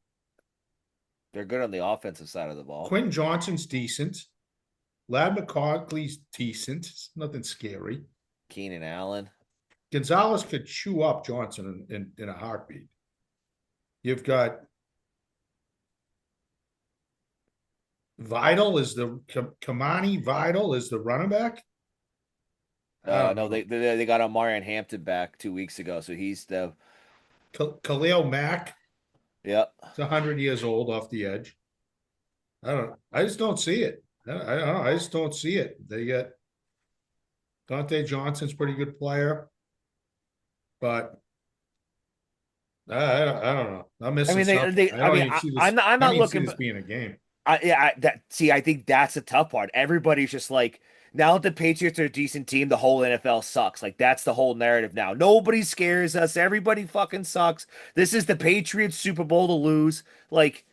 They're good on the offensive side of the ball. Quentin Johnson's decent. Lad McCarthy's decent. It's nothing scary. Keenan Allen. Gonzalez could chew up Johnson in a heartbeat. You've got Vidal is the Kamani Vidal is the running back. No, they got Omarion Hampton back 2 weeks ago, so he's the Khalil Mack. Yep. It's 100 years old off the edge. I don't know. I just don't see it. I don't know. I just don't see it. They get Dante Johnson's pretty good player, but I don't know. I'm I missing mean, something. I I don't mean, even see this. I'm I don't not even see looking. this being a game. I think that's the tough part. Everybody's just like, now that the Patriots are a decent team, the whole NFL sucks. Like that's the whole narrative now. Nobody scares us. Everybody fucking sucks. This is the Patriots Super Bowl to lose. Like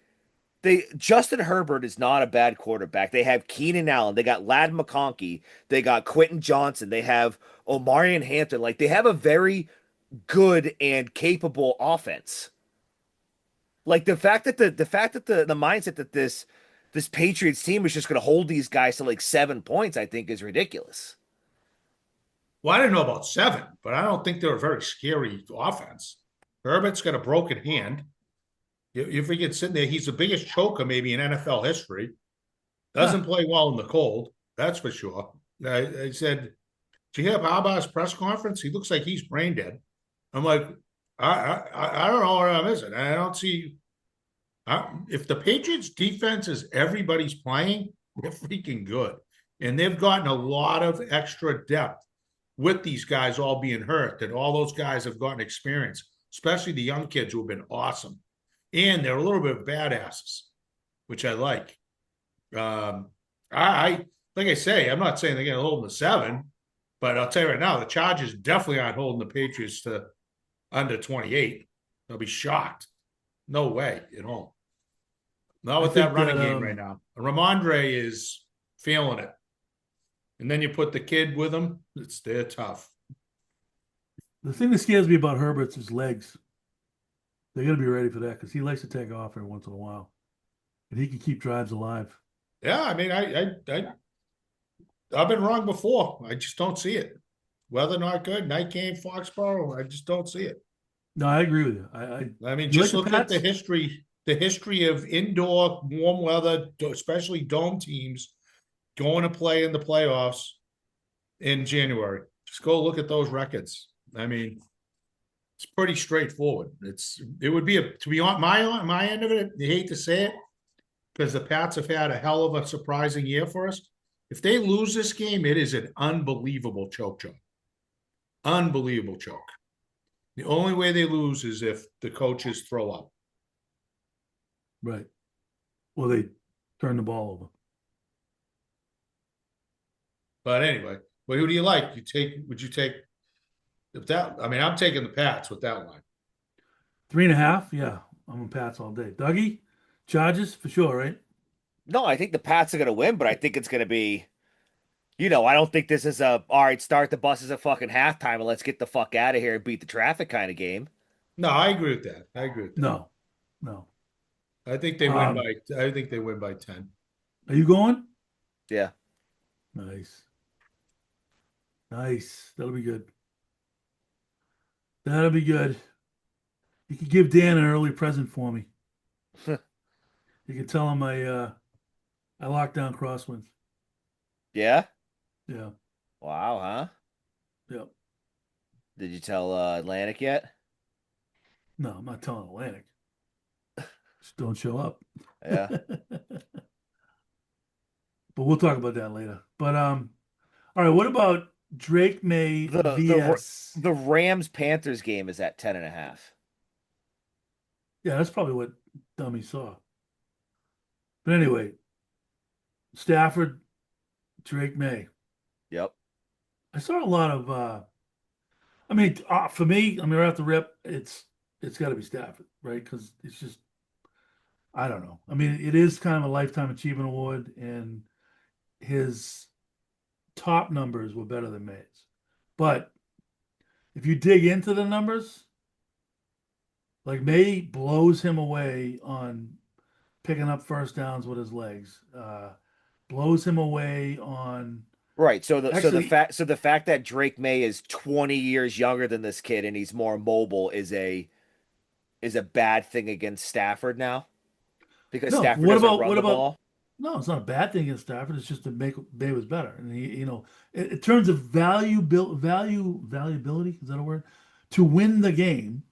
Justin Herbert is not a bad quarterback. They have Keenan Allen. They got Lad McConkey. They got Quentin Johnson. They have Omarion Hampton. Like they have a very good and capable offense. Like the fact that the mindset that this Patriots team is just going to hold these guys to like 7 points, I think is ridiculous. Well, I didn't know about 7, but I don't think they're a very scary offense. Herbert's got a broken hand. You forget sitting there, he's the biggest choker maybe in NFL history. Huh. Doesn't play well in the cold, that's for sure. I said, "Did you hear Harbaug's press conference? He looks like he's brain dead." I'm like, I don't know what I'm missing. I don't see if the Patriots defense is everybody's playing, they're freaking good. And they've gotten a lot of extra depth with these guys all being hurt, that all those guys have gotten experience, especially the young kids who have been awesome. And they're a little bit of badasses, which I like. I like I say, I'm not saying they're going to hold them to 7, but I'll tell you right now, the Chargers definitely aren't holding the Patriots to under 28. They'll be shocked. No way at home. Not I with that think running that game right now. Ramondre is feeling it. And then you put the kid with him, they're tough. the thing that scares me about Herbert's his legs. They got to be ready for that because he likes to take off every once in a while, and he can keep drives alive. Yeah, I mean, I've been wrong before. I just don't see it. Weather not good. Night game, Foxborough. I just don't see it. No, I agree with you. I mean, You like just the look at Pats? the history of indoor warm weather, especially dome teams going to play in the playoffs in January. Just go look at those records. I mean, it's pretty straightforward. It would be to be on my end of it. I hate to say it because the Pats have had a hell of a surprising year for us. If they lose this game, it is an unbelievable choke job. Unbelievable choke. The only way they lose is if the coaches throw up. Right. Well, they turn the ball over. But anyway, well, who do you like? Would you take if that? I mean, I'm taking the Pats with that line. 3.5. Yeah, I'm on Pats all day. Dougie, Chargers for sure, right? No, I think the Pats are going to win, but I think it's going to be, I don't think this is a, all right, start the buses at fucking halftime and let's get the fuck out of here and beat the traffic kind of game. No, I agree with that. I agree with that. No, no. I think they win Um, by. I think they win by 10. are you going? Yeah. Nice, nice. That'll be good. That'll be good. You could give Dan an early present for me. You can tell him I locked down crosswinds. Yeah? Yeah, Wow, huh? yeah. Did you tell Atlantic yet? No, I'm not telling Atlantic. Just don't show up. Yeah. But we'll talk about that later. But all right, what about Drake May The vs. the Rams Panthers game is at 10.5. Yeah, that's probably what Dummy saw. But anyway, Stafford, Drake May. Yep. I saw a lot of I mean, for me, I mean, right off the rip, it's got to be Stafford, right? Because it's just I don't know. I mean, it is kind of a lifetime achievement award, and his top numbers were better than May's. But if you dig into the numbers, like May blows him away on picking up first downs with his legs. Blows him away on Right. actually. So the fact that Drake May is 20 years younger than this kid and he's more mobile is a bad thing against Stafford now because No, Stafford doesn't run what the about? ball. No, it's not a bad thing against Stafford. It's just that May was better, and in terms of valuability, is that a word? To win the game,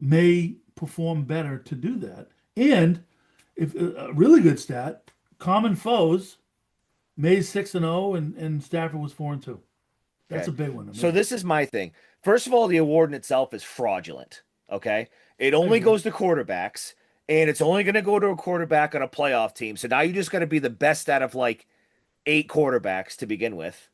May perform better to do that. And if a really good stat, common foes, May's 6-0, and Stafford was 4-2. That's Okay. a big one to So me. this is my thing. First of all, the award in itself is fraudulent. Okay. It I only agree. goes to quarterbacks and it's only going to go to a quarterback on a playoff team. So now you just got to be the best out of like 8 quarterbacks to begin with.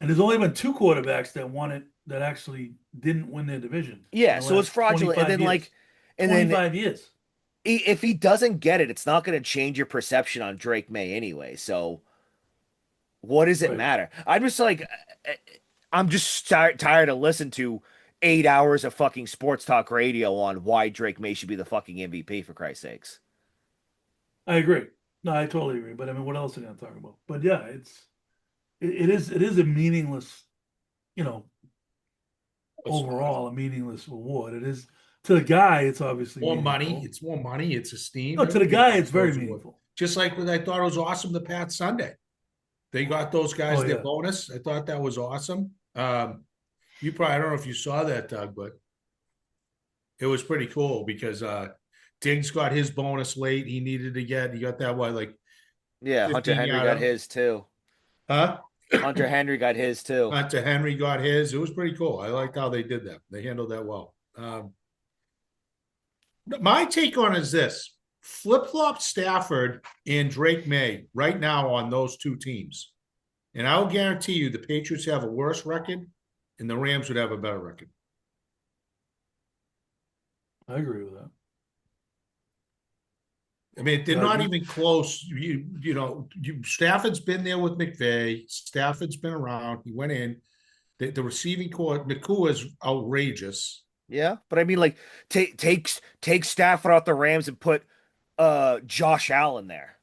And there's only been two quarterbacks that won it that actually didn't win their division in Yeah. the So it's last fraudulent. 25 years. And then 25 years. if he doesn't get it, it's not going to change your perception on Drake May anyway. So what does it Right. matter? I'm just like, I'm just tired of listening to 8 hours of fucking sports talk radio on why Drake May should be the fucking MVP for Christ's sakes. I agree. No, I totally agree. But I mean, what else are you going to talk about? But yeah, it is a meaningless, you know, It's overall a meaningless award. It is to the guy, it's obviously more money. meaningful. It's more money. It's esteem. No, to the Everybody guy, likes it's very those awards. meaningful. Just like what I thought it was awesome the past Sunday. They got those Oh guys their yeah. bonus. I thought that was awesome. You probably I don't know if you saw that, Doug, but it was pretty cool because Diggs got his bonus late. He got that like Yeah, Hunter 15 Henry got yard. his too. Huh? Hunter Henry got his too. To Henry got his. It was pretty cool. I liked how they did that. They handled that well. My take on is this: flip flop Stafford and Drake May right now on those two teams, and I'll guarantee you the Patriots have a worse record, and the Rams would have a better record. I agree with that. I mean, they're Yeah, not even close. Stafford's been there with McVay. Stafford's been around. He went in. The receiving core, Nakua is outrageous. Yeah, but I mean, like, take Stafford out the Rams and put Josh Allen there.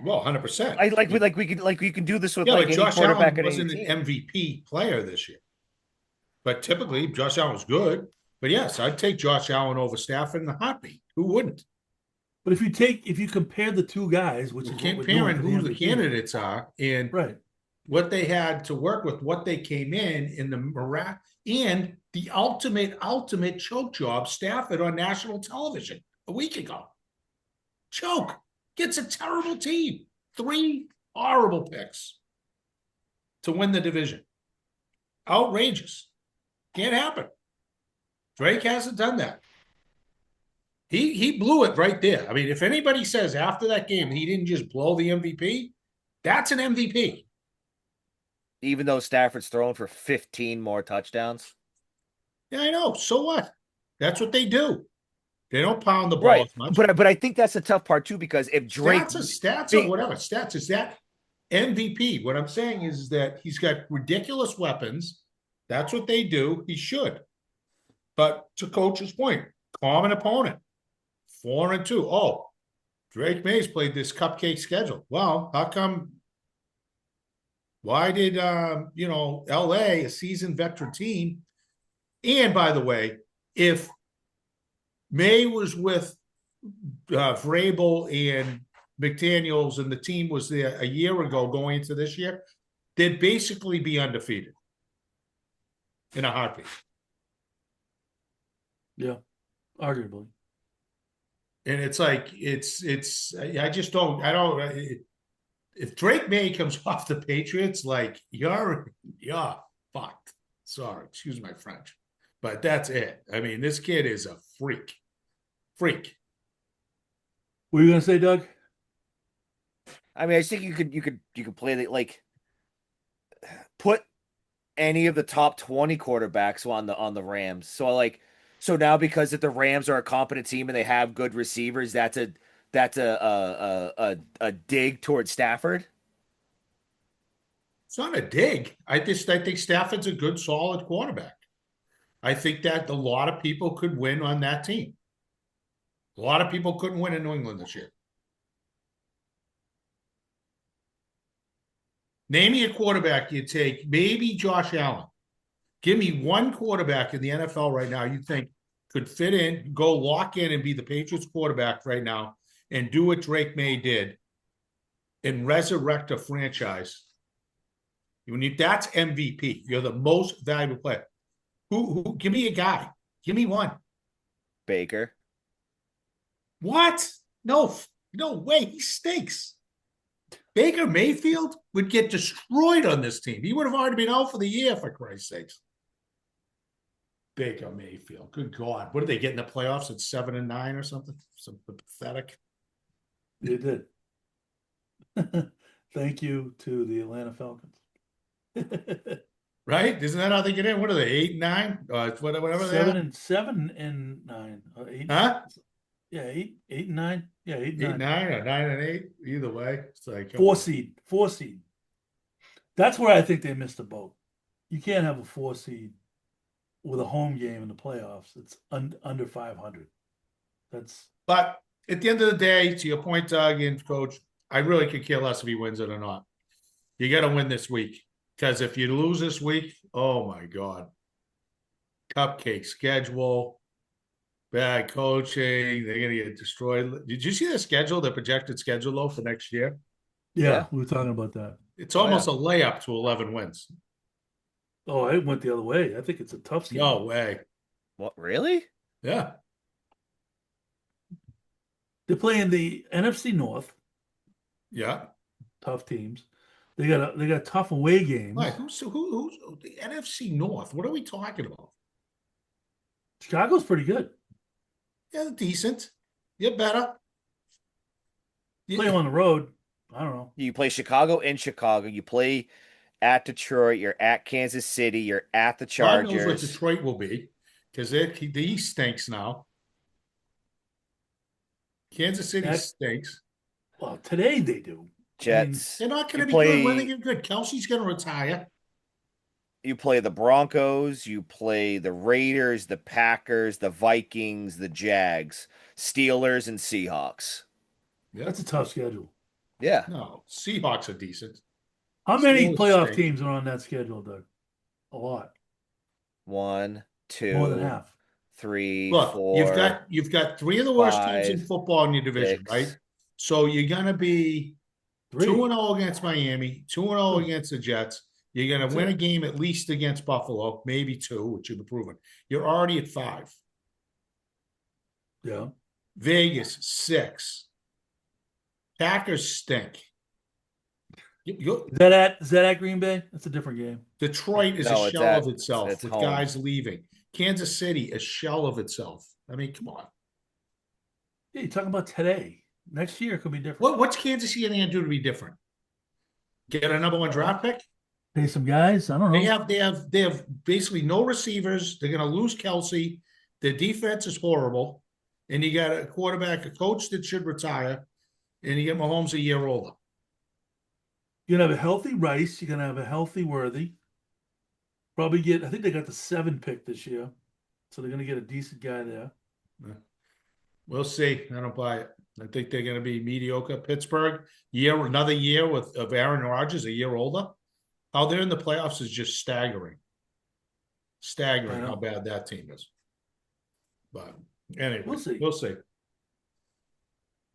Well, 100%. We can do this with Yeah, like like any Josh quarterback Allen on any wasn't an team. MVP player this year, but typically Josh Allen was good. But yes, I'd take Josh Allen over Stafford in a heartbeat. Who wouldn't? But if you compare the two guys, which We're is what we're doing comparing for the who the MVP, candidates are and right? what they had to work with, what they came in the and the ultimate choke job, Stafford on national television a week ago. Choke gets a terrible team, 3 horrible picks to win the division. Outrageous. Can't happen. Drake hasn't done that. He blew it right there. I mean, if anybody says after that game he didn't just blow the MVP, that's an MVP. Even though Stafford's thrown for 15 more touchdowns. Yeah, I know. So what? That's what they do. They don't pound the ball Right. as much. But I think that's the tough part too, because if Drake Stats are be, whatever. Stats is that MVP. What I'm saying is that he's got ridiculous weapons. That's what they do. He should. But to coach's point, common opponent, 4-2. Oh, Drake Maye's played this cupcake schedule. Well, how come? Why did LA, a seasoned veteran team? And by the way, if May was with Vrabel and McDaniels and the team was there a year ago going into this year, they'd basically be undefeated in a heartbeat. Yeah, arguably. And it's like I just don't. I don't. If Drake Maye comes off the Patriots, like you're fucked. Sorry, excuse my French, but that's it. I mean, this kid is a freak. What are you gonna say, Doug? I mean, I think you could play the like put any of the top 20 quarterbacks on the Rams. So now because if the Rams are a competent team and they have good receivers, that's a dig towards Stafford. It's not a dig. I think Stafford's a good, solid quarterback. I think that a lot of people could win on that team. A lot of people couldn't win in New England this year. Name me a quarterback you take, maybe Josh Allen. Give me one quarterback in the NFL right now you think could fit in, go lock in and be the Patriots quarterback right now and do what Drake Maye did and resurrect a franchise. That's MVP. You're the most valuable player. Who? Give me a guy. Give me one. Baker. What? No way. He stinks. Baker Mayfield would get destroyed on this team. He would have already been out for the year, for Christ's sakes. Baker Mayfield. Good God. What did they get in the playoffs at 7-9 or something? Something pathetic. They did. Thank you to the Atlanta Falcons. Right? Isn't that how they get in? What are they? 8-9? Whatever they are? 7-9. Eight. Huh? Yeah, 8-9. Yeah, 8-9. 8-9 or 9-8? Either way. It's like Four seed. That's where I think they missed the boat. You can't have a 4 seed with a home game in the playoffs. It's under 500. But at the end of the day, to your point, Doug and Coach, I really could care less if he wins it or not. You got to win this week. Because if you lose this week, oh my God. Cupcake schedule, bad coaching, they're going to get destroyed. Did you see the schedule, the projected schedule, though, for next year? Yeah, we were talking about that. It's almost a layup to 11 wins. Oh, it went the other way. I think it's a tough schedule. No way. What, really? Yeah. They're playing the NFC North. Yeah. Tough teams. They got tough away games. Right. Who's the NFC North? What are we talking about? Chicago's pretty good. Yeah, decent. You're better. Play them on the road. I don't know. You play Chicago in Chicago. You play at Detroit. You're at Kansas City. You're at the God knows what Chargers. Detroit will be because the East stinks now. Kansas City stinks. Well, today they do. Jets. They're not going to be good when they get good. Kelsey's going to retire. You play the Broncos. You play the Raiders, the Packers, the Vikings, the Jags, Steelers, and Seahawks. Yeah. That's a tough schedule. Yeah. No, Seahawks are decent. How many Steelers playoff stink. teams are on that schedule, Doug? A lot. 1, 2, More than half. 3, Look, 4. you've got 3 of the worst teams in 5, football in your division, 6. right? So you're going to be 2-0 against Miami, 2-0 against the Jets. You're going to win a game at least against Buffalo, maybe 2, which you've proven. You're already at 5. Yeah. Vegas 6. Packers stink. Is that at Green Bay? That's a different game. Detroit is No, a it's shell of itself it's with home. guys leaving. Kansas City, a shell of itself. I mean, come on. Yeah, you're talking about today. Next year could be different. What's Kansas City going to do to be different? Get a number 1 draft pick? Pay some guys. I don't know. They have basically no receivers. They're going to lose Kelsey. Their defense is horrible, and you got a quarterback, a coach that should retire, and you get Mahomes a year older. You're gonna have a healthy Rice. You're gonna have a healthy Worthy. Probably I think they got the 7 pick this year, so they're gonna get a decent guy there. We'll see. I don't buy it. I think they're going to be mediocre. Pittsburgh, another year of Aaron Rodgers, a year older. How they're in the playoffs is just staggering. Staggering how bad that team is. But anyway, We'll see.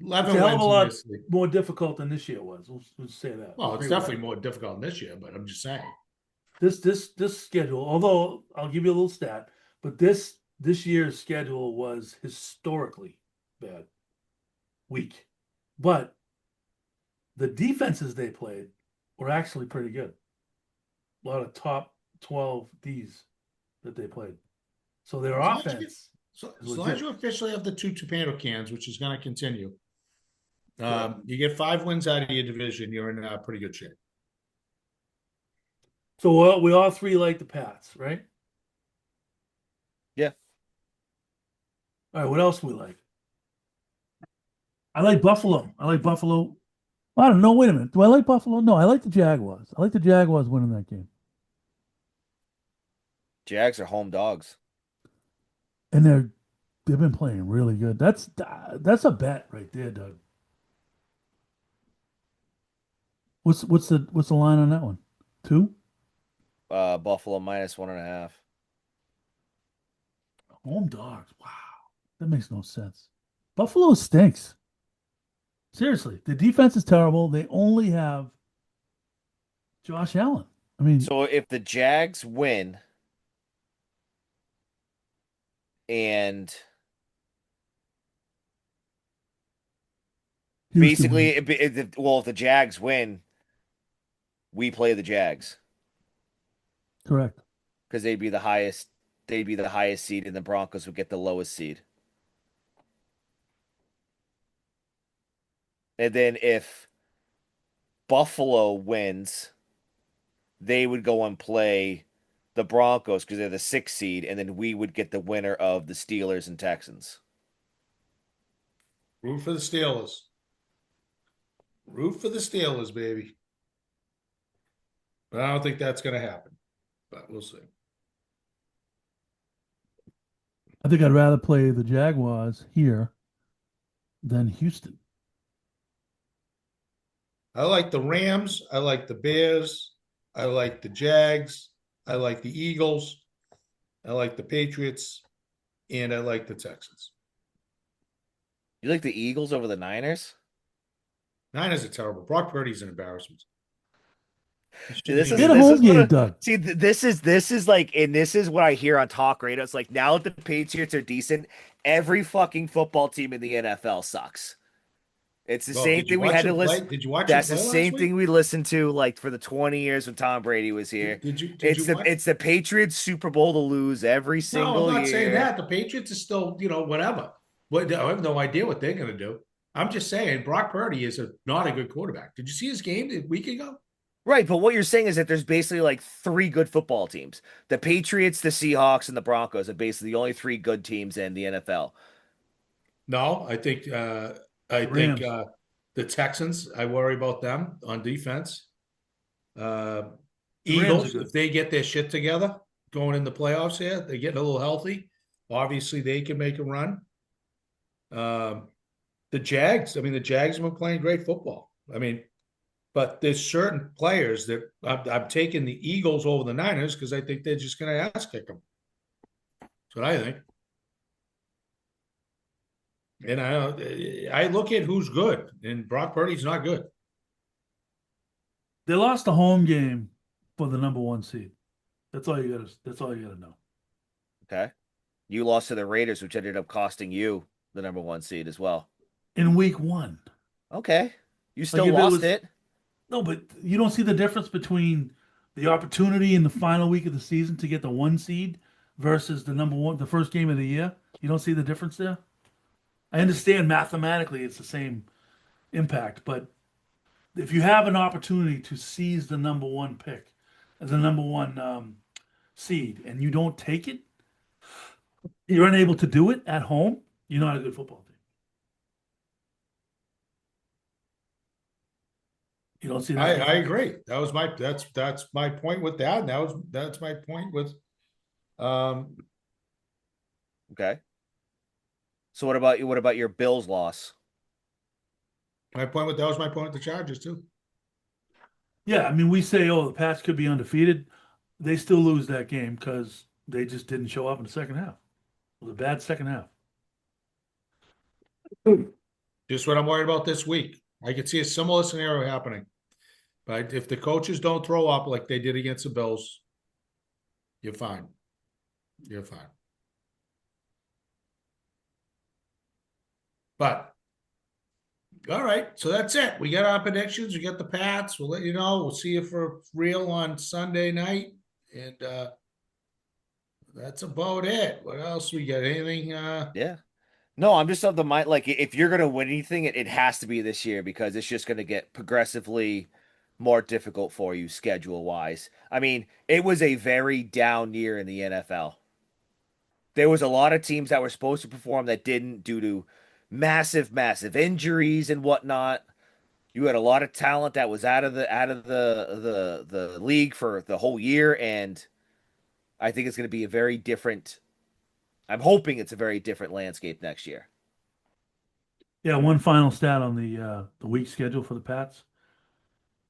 11 It's a hell of a lot wins more difficult than this year was. We'll say that. Well, it's definitely more difficult than this year, but I'm just saying. This schedule, although I'll give you a little stat, but this year's schedule was historically bad. weak. But the defenses they played were actually pretty good. A lot of top 12 Ds that they played. So their As long as you get, offense so, is as long as legit. you officially have the two tomato cans, which is going to continue, Correct. you get 5 wins out of your division, you're in pretty good shape. So we all three like the Pats, right? Yeah. All right, what else we like? I like Buffalo. I like Buffalo. I don't know. Wait a minute. Do I like Buffalo? No, I like the Jaguars. I like the Jaguars winning that game. Jags are home dogs. And they've been playing really good. That's a bet right there, Doug. What's the line on that one? 2? Buffalo -1.5. Home dogs. Wow. That makes no sense. Buffalo stinks. Seriously, the defense is terrible. They only have Josh Allen. I mean, So if the Jags win and Houston basically, wins. if the Jags win, we play the Jags Correct. because they'd be the highest. They'd be the highest seed, and the Broncos would get the lowest seed. And then if Buffalo wins, they would go and play the Broncos because they're the 6th seed, and then we would get the winner of the Steelers and Texans. Root for the Steelers. Root for the Steelers, baby. But I don't think that's going to happen. But we'll see. I think I'd rather play the Jaguars here than Houston. I like the Rams. I like the Bears. I like the Jags. I like the Eagles. I like the Patriots. And I like the Texans. You like the Eagles over the Niners? Niners are terrible. Brock Purdy's an embarrassment. See, this They is had a this home is what game, Doug. see this is like, and this is what I hear on talk radio. It's like now that the Patriots are decent, every fucking football team in the NFL sucks. It's the Well, same did you thing we watch had to him play? listen. Did you watch him That's the play last same week? thing we listened to like for the 20 years when Tom Brady was here. Did you watch? It's the Patriots Super Bowl to lose every No, I'm single not saying year. that. The Patriots are still, whatever. But I have no idea what they're going to do. I'm just saying Brock Purdy is not a good quarterback. Did you see his game a week ago? Right, but what you're saying is that there's basically like 3 good football teams. The Patriots, the Seahawks, and the Broncos are basically the only 3 good teams in the NFL. No, I The think Rams. the Texans. I worry about them on defense. Uh, The Rams are Eagles, good. if they get their shit together going in the playoffs here, they're getting a little healthy. Obviously, they can make a run. Um, the Jags. I mean, the Jags have been playing great football. I mean, but there's certain players that I'm taking the Eagles over the Niners because I think they're just going to ass kick them. That's what I think. And I look at who's good, and Brock Purdy's not good. They lost the home game for the number 1 seed. That's all you gotta know. Okay. You lost to the Raiders, which ended up costing you the number 1 seed as well. In week 1. Okay. You Like still if it lost was it. no, but you don't see the difference between the opportunity in the final week of the season to get the 1 seed versus the number 1, the first game of the year. You don't see the difference there. I understand mathematically it's the same impact, but if you have an opportunity to seize the number 1 pick, the number 1 seed, and you don't take it, you're unable to do it at home. You're not a good football team. You don't see that I difference. agree. That's my point with that. And that's my point with um Okay. So what about you? What about your Bills loss? my point with that was my point with the Chargers too. Yeah, I mean, we say, oh, the Pats could be undefeated. They still lose that game because they just didn't show up in the second half. It was a bad second half. Just what I'm worried about this week. I could see a similar scenario happening. But if the coaches don't throw up like they did against the Bills, you're fine. You're fine. But All right, so that's it. We got our predictions. We got the Pats. We'll let you know. We'll see you for real on Sunday night, and that's about it. What else we got? Anything? Yeah. No, I'm just of the mind like if you're gonna win anything, it has to be this year because it's just gonna get progressively more difficult for you schedule wise. I mean, it was a very down year in the NFL. There was a lot of teams that were supposed to perform that didn't due to massive injuries and whatnot. You had a lot of talent that was out of the league for the whole year, and I think it's going to be a very different. I'm hoping it's a very different landscape next year. Yeah, one final stat on the week schedule for the Pats.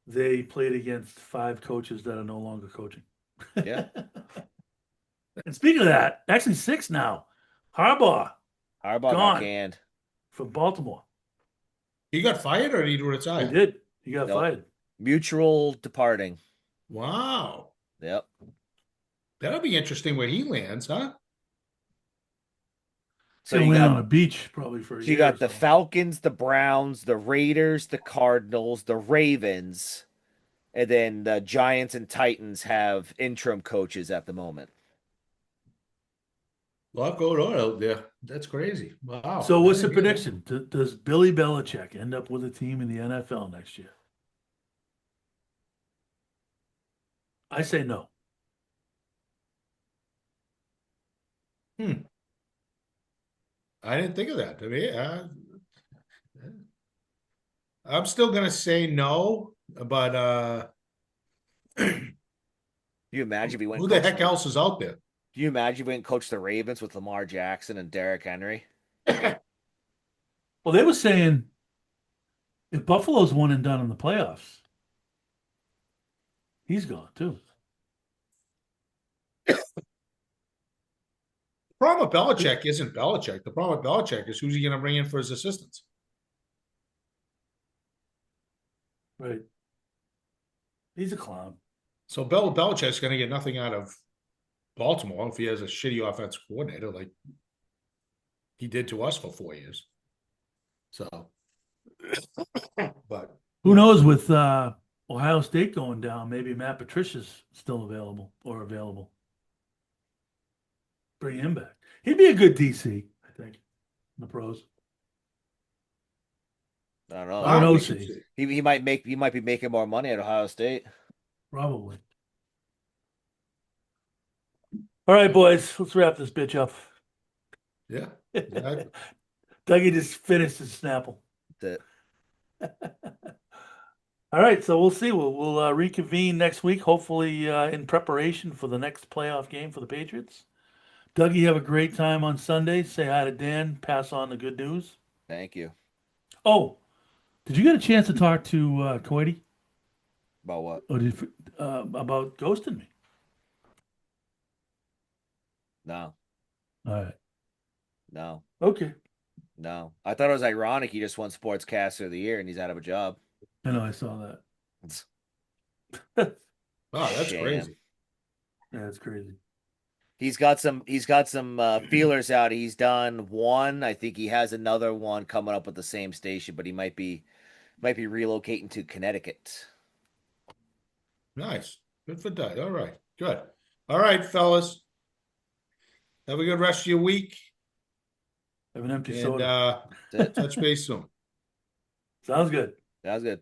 They played against 5 coaches that are no longer coaching. Yeah, And speaking of that, actually 6 now. Harbaugh Harbaugh got gone canned. from Baltimore. He got fired or did he He retire? did. He got Nope. fired. Mutual departing. Wow, Yep. that'll be interesting where he lands, huh? He's So gonna you land got on a beach probably for a so you year or got the so. Falcons, the Browns, the Raiders, the Cardinals, the Ravens, and then the Giants and Titans have interim coaches at the moment. A lot going on out there. That's crazy. Wow. So I what's the didn't hear that. prediction? Does Billy Belichick end up with a team in the NFL next year? I say no. Hmm. I didn't think of that. I mean, I'm still gonna say no, but Do you imagine if he went who and the coached heck else is out there? Do you imagine if we went and coached the Ravens with Lamar Jackson and Derrick Henry? Well, they were saying if Buffalo's one and done in the playoffs, he's gone too. The problem with Belichick isn't Belichick. The problem with Belichick is who's he gonna bring in for his assistants? Right. He's a clown. So Bill Belichick's gonna get nothing out of Baltimore if he has a shitty offensive coordinator like he did to us for 4 years. So, but Who knows with Ohio State going down, maybe Matt Patricia's still available or available. Bring him back. He'd be a good DC, I think, in the pros. I don't know. Or an we should OC, see. He might be making more money at Ohio State. probably. All right, boys, let's wrap this bitch up. Yeah, exactly. Dougie just finished his Snapple. That All right, so we'll see. We'll reconvene next week, hopefully in preparation for the next playoff game for the Patriots. Dougie, have a great time on Sunday. Say hi to Dan. Pass on the good news. Thank you. Oh, did you get a chance to talk to Coity? About what? Or about ghosting me? No, All right. no, Okay. no. I thought it was ironic he just won Sportscaster of the Year and he's out of a job. I know I saw that. It's Wow, that's sham. crazy. Yeah, that's crazy. He's got some feelers out. He's done one. I think he has another one coming up with the same station, but he might be relocating to Connecticut. Nice. Good for Doug. All right. Good. All right, fellas. Have a good rest of your week. Have an empty And soda. That's it. touch base soon. Sounds good. That was good.